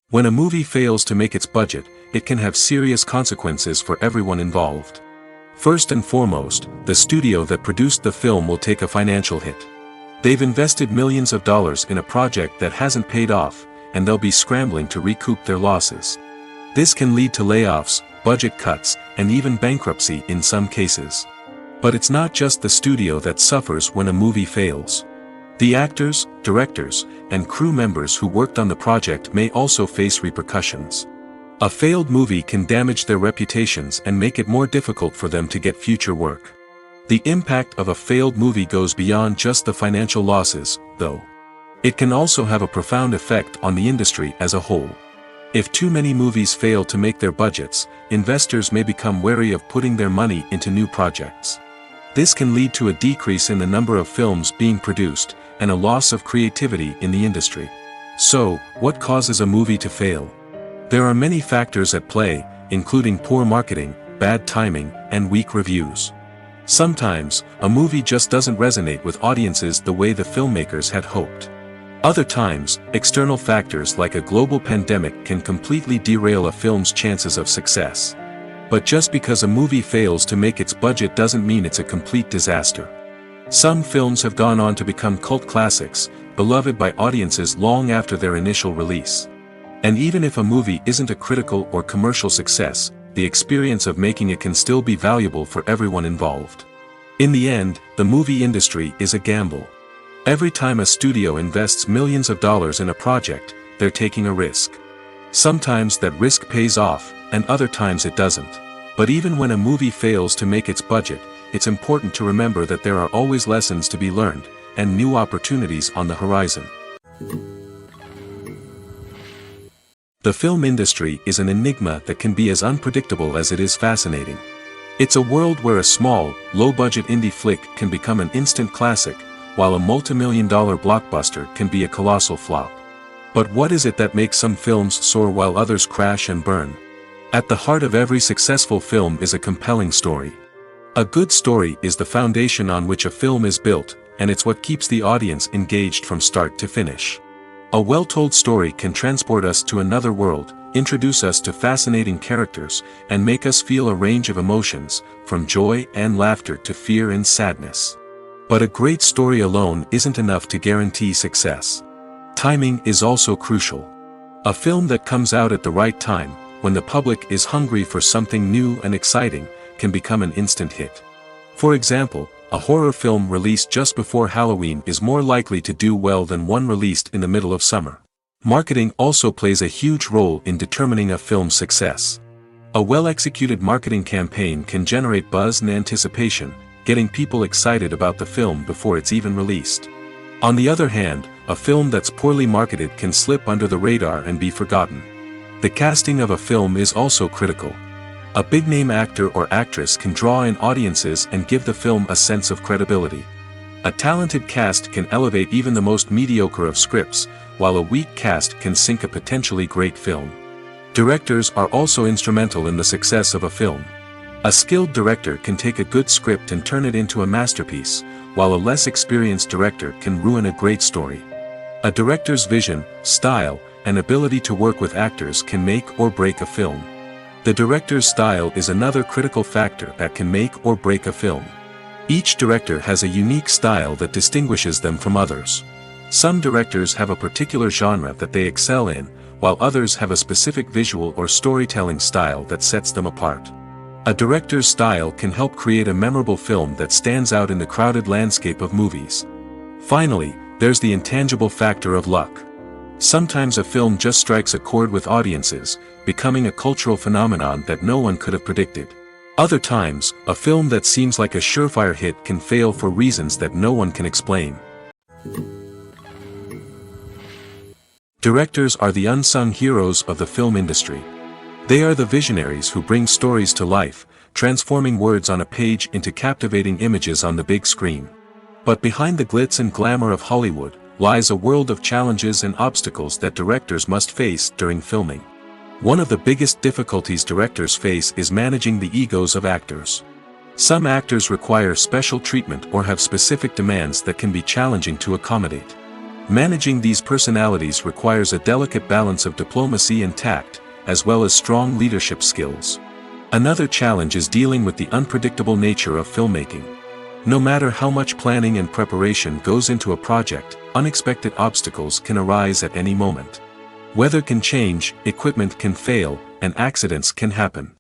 When a movie fails to make its budget, it can have serious consequences for everyone involved. First and foremost, the studio that produced the film will take a financial hit. They've invested millions of dollars in a project that hasn't paid off, and they'll be scrambling to recoup their losses. This can lead to layoffs, budget cuts, and even bankruptcy in some cases. But it's not just the studio that suffers when a movie fails. The actors, directors, and crew members who worked on the project may also face repercussions. A failed movie can damage their reputations and make it more difficult for them to get future work. The impact of a failed movie goes beyond just the financial losses, though. It can also have a profound effect on the industry as a whole. If too many movies fail to make their budgets, investors may become wary of putting their money into new projects. This can lead to a decrease in the number of films being produced, and a loss of creativity in the industry. So, what causes a movie to fail? There are many factors at play, including poor marketing, bad timing, and weak reviews. Sometimes, a movie just doesn't resonate with audiences the way the filmmakers had hoped. Other times, external factors like a global pandemic can completely derail a film's chances of success. But just because a movie fails to make its budget doesn't mean it's a complete disaster. Some films have gone on to become cult classics, beloved by audiences long after their initial release. And even if a movie isn't a critical or commercial success, the experience of making it can still be valuable for everyone involved. In the end, the movie industry is a gamble. Every time a studio invests millions of dollars in a project, they're taking a risk. Sometimes that risk pays off, and other times it doesn't. But even when a movie fails to make its budget, it's important to remember that there are always lessons to be learned, and new opportunities on the horizon. The film industry is an enigma that can be as unpredictable as it is fascinating. It's a world where a small, low-budget indie flick can become an instant classic, while a multi-million-dollar blockbuster can be a colossal flop. But what is it that makes some films soar while others crash and burn? At the heart of every successful film is a compelling story. A good story is the foundation on which a film is built, and it's what keeps the audience engaged from start to finish. A well-told story can transport us to another world, introduce us to fascinating characters, and make us feel a range of emotions, from joy and laughter to fear and sadness. But a great story alone isn't enough to guarantee success. Timing is also crucial. A film that comes out at the right time, when the public is hungry for something new and exciting, can become an instant hit. For example, a horror film released just before Halloween is more likely to do well than one released in the middle of summer. Marketing also plays a huge role in determining a film's success. A well-executed marketing campaign can generate buzz and anticipation, getting people excited about the film before it's even released. On the other hand, a film that's poorly marketed can slip under the radar and be forgotten. The casting of a film is also critical. A big-name actor or actress can draw in audiences and give the film a sense of credibility. A talented cast can elevate even the most mediocre of scripts, while a weak cast can sink a potentially great film. Directors are also instrumental in the success of a film. A skilled director can take a good script and turn it into a masterpiece, while a less experienced director can ruin a great story. A director's vision, style, and ability to work with actors can make or break a film. The director's style is another critical factor that can make or break a film. Each director has a unique style that distinguishes them from others. Some directors have a particular genre that they excel in, while others have a specific visual or storytelling style that sets them apart. A director's style can help create a memorable film that stands out in the crowded landscape of movies. Finally, there's the intangible factor of luck. Sometimes a film just strikes a chord with audiences, becoming a cultural phenomenon that no one could have predicted. Other times, a film that seems like a surefire hit can fail for reasons that no one can explain. Directors are the unsung heroes of the film industry. They are the visionaries who bring stories to life, transforming words on a page into captivating images on the big screen. But behind the glitz and glamour of Hollywood lies a world of challenges and obstacles that directors must face during filming. One of the biggest difficulties directors face is managing the egos of actors. Some actors require special treatment or have specific demands that can be challenging to accommodate. Managing these personalities requires a delicate balance of diplomacy and tact, as well as strong leadership skills. Another challenge is dealing with the unpredictable nature of filmmaking. No matter how much planning and preparation goes into a project, unexpected obstacles can arise at any moment. Weather can change, equipment can fail, and accidents can happen.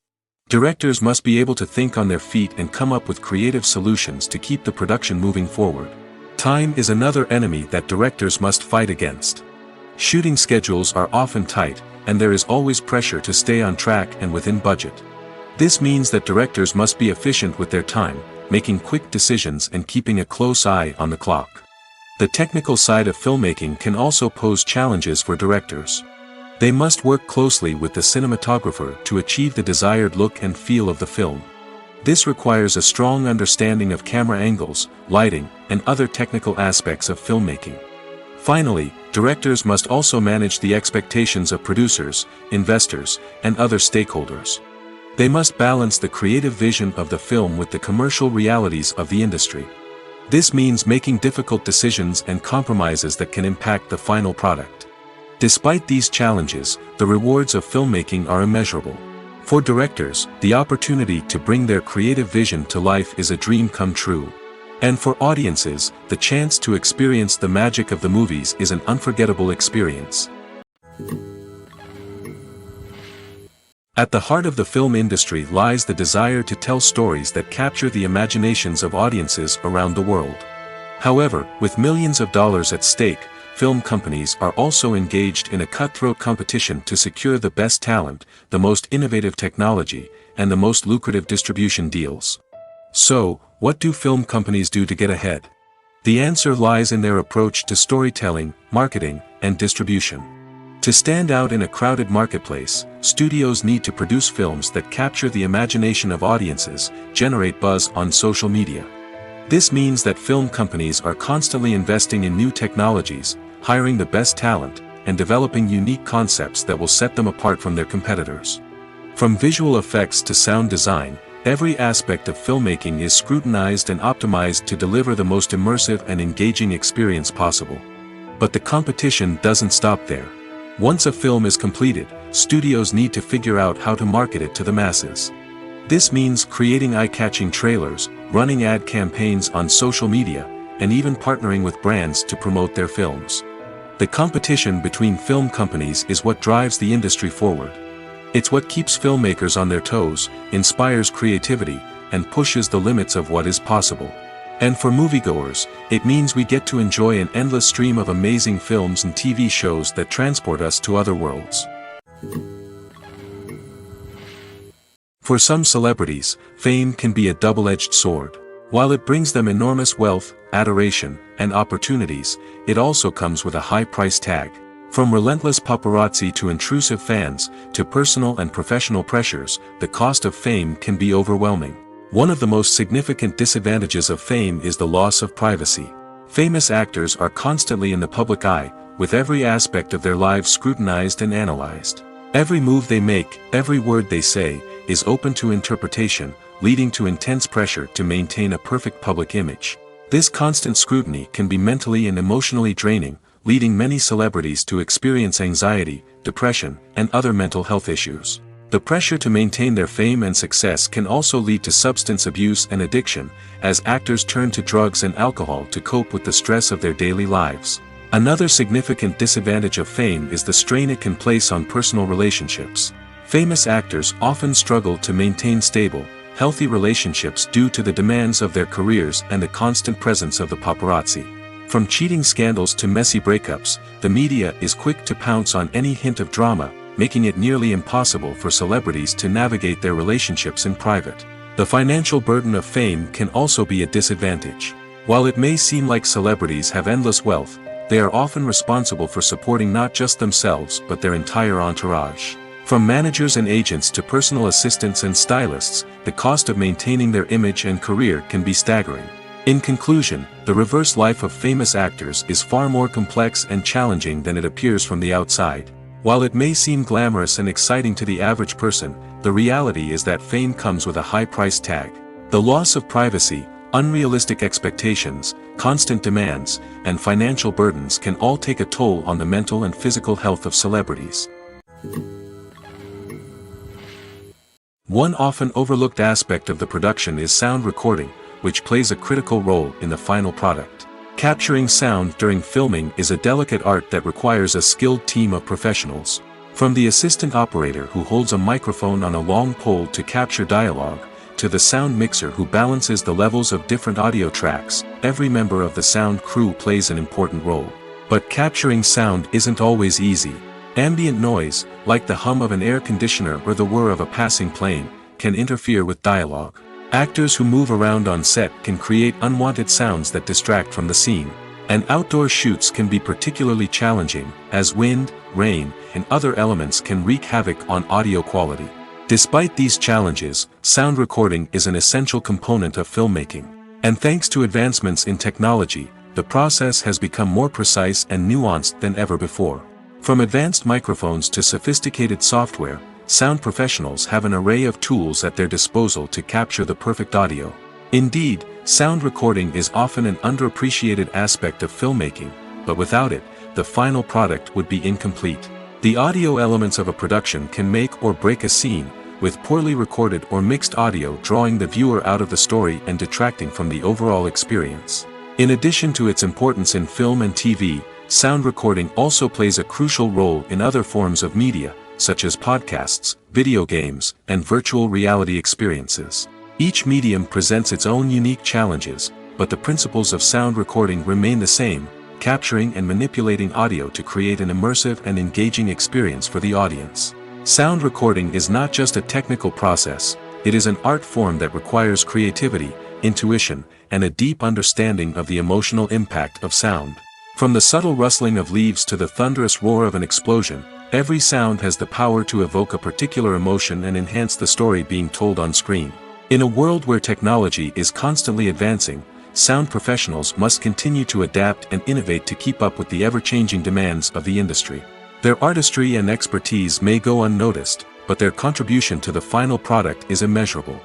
Directors must be able to think on their feet and come up with creative solutions to keep the production moving forward. Time is another enemy that directors must fight against. Shooting schedules are often tight, and there is always pressure to stay on track and within budget. This means that directors must be efficient with their time, making quick decisions and keeping a close eye on the clock. The technical side of filmmaking can also pose challenges for directors. They must work closely with the cinematographer to achieve the desired look and feel of the film. This requires a strong understanding of camera angles, lighting, and other technical aspects of filmmaking. Finally, directors must also manage the expectations of producers, investors, and other stakeholders. They must balance the creative vision of the film with the commercial realities of the industry. This means making difficult decisions and compromises that can impact the final product. Despite these challenges, the rewards of filmmaking are immeasurable. For directors, the opportunity to bring their creative vision to life is a dream come true. And for audiences, the chance to experience the magic of the movies is an unforgettable experience. At the heart of the film industry lies the desire to tell stories that capture the imaginations of audiences around the world. However, with millions of dollars at stake, film companies are also engaged in a cutthroat competition to secure the best talent, the most innovative technology, and the most lucrative distribution deals. So, what do film companies do to get ahead? The answer lies in their approach to storytelling, marketing, and distribution. To stand out in a crowded marketplace, studios need to produce films that capture the imagination of audiences, generate buzz on social media. This means that film companies are constantly investing in new technologies, hiring the best talent, and developing unique concepts that will set them apart from their competitors. From visual effects to sound design, every aspect of filmmaking is scrutinized and optimized to deliver the most immersive and engaging experience possible. But the competition doesn't stop there. Once a film is completed, studios need to figure out how to market it to the masses. This means creating eye-catching trailers, running ad campaigns on social media, and even partnering with brands to promote their films. The competition between film companies is what drives the industry forward. It's what keeps filmmakers on their toes, inspires creativity, and pushes the limits of what is possible. And for moviegoers, it means we get to enjoy an endless stream of amazing films and TV shows that transport us to other worlds. For some celebrities, fame can be a double-edged sword. While it brings them enormous wealth, adoration, and opportunities, it also comes with a high price tag. From relentless paparazzi to intrusive fans, to personal and professional pressures, the cost of fame can be overwhelming. One of the most significant disadvantages of fame is the loss of privacy. Famous actors are constantly in the public eye, with every aspect of their lives scrutinized and analyzed. Every move they make, every word they say, is open to interpretation, leading to intense pressure to maintain a perfect public image. This constant scrutiny can be mentally and emotionally draining, leading many celebrities to experience anxiety, depression, and other mental health issues. The pressure to maintain their fame and success can also lead to substance abuse and addiction, as actors turn to drugs and alcohol to cope with the stress of their daily lives. Another significant disadvantage of fame is the strain it can place on personal relationships. Famous actors often struggle to maintain stable, healthy relationships due to the demands of their careers and the constant presence of the paparazzi. From cheating scandals to messy breakups, the media is quick to pounce on any hint of drama, making it nearly impossible for celebrities to navigate their relationships in private. The financial burden of fame can also be a disadvantage. While it may seem like celebrities have endless wealth, they are often responsible for supporting not just themselves but their entire entourage. From managers and agents to personal assistants and stylists, the cost of maintaining their image and career can be staggering. In conclusion, the reverse life of famous actors is far more complex and challenging than it appears from the outside. While it may seem glamorous and exciting to the average person, the reality is that fame comes with a high price tag. The loss of privacy, unrealistic expectations, constant demands, and financial burdens can all take a toll on the mental and physical health of celebrities. One often overlooked aspect of the production is sound recording, which plays a critical role in the final product. Capturing sound during filming is a delicate art that requires a skilled team of professionals. From the assistant operator who holds a microphone on a long pole to capture dialogue, to the sound mixer who balances the levels of different audio tracks, every member of the sound crew plays an important role. But capturing sound isn't always easy. Ambient noise, like the hum of an air conditioner or the whir of a passing plane, can interfere with dialogue. Actors who move around on set can create unwanted sounds that distract from the scene. And outdoor shoots can be particularly challenging, as wind, rain, and other elements can wreak havoc on audio quality. Despite these challenges, sound recording is an essential component of filmmaking. And thanks to advancements in technology, the process has become more precise and nuanced than ever before. From advanced microphones to sophisticated software, sound professionals have an array of tools at their disposal to capture the perfect audio. Indeed, sound recording is often an underappreciated aspect of filmmaking, but without it, the final product would be incomplete. The audio elements of a production can make or break a scene, with poorly recorded or mixed audio drawing the viewer out of the story and detracting from the overall experience. In addition to its importance in film and TV, sound recording also plays a crucial role in other forms of media, such as podcasts, video games, and virtual reality experiences. Each medium presents its own unique challenges, but the principles of sound recording remain the same, capturing and manipulating audio to create an immersive and engaging experience for the audience. Sound recording is not just a technical process, it is an art form that requires creativity, intuition, and a deep understanding of the emotional impact of sound. From the subtle rustling of leaves to the thunderous roar of an explosion, every sound has the power to evoke a particular emotion and enhance the story being told on screen. In a world where technology is constantly advancing, sound professionals must continue to adapt and innovate to keep up with the ever-changing demands of the industry. Their artistry and expertise may go unnoticed, but their contribution to the final product is immeasurable.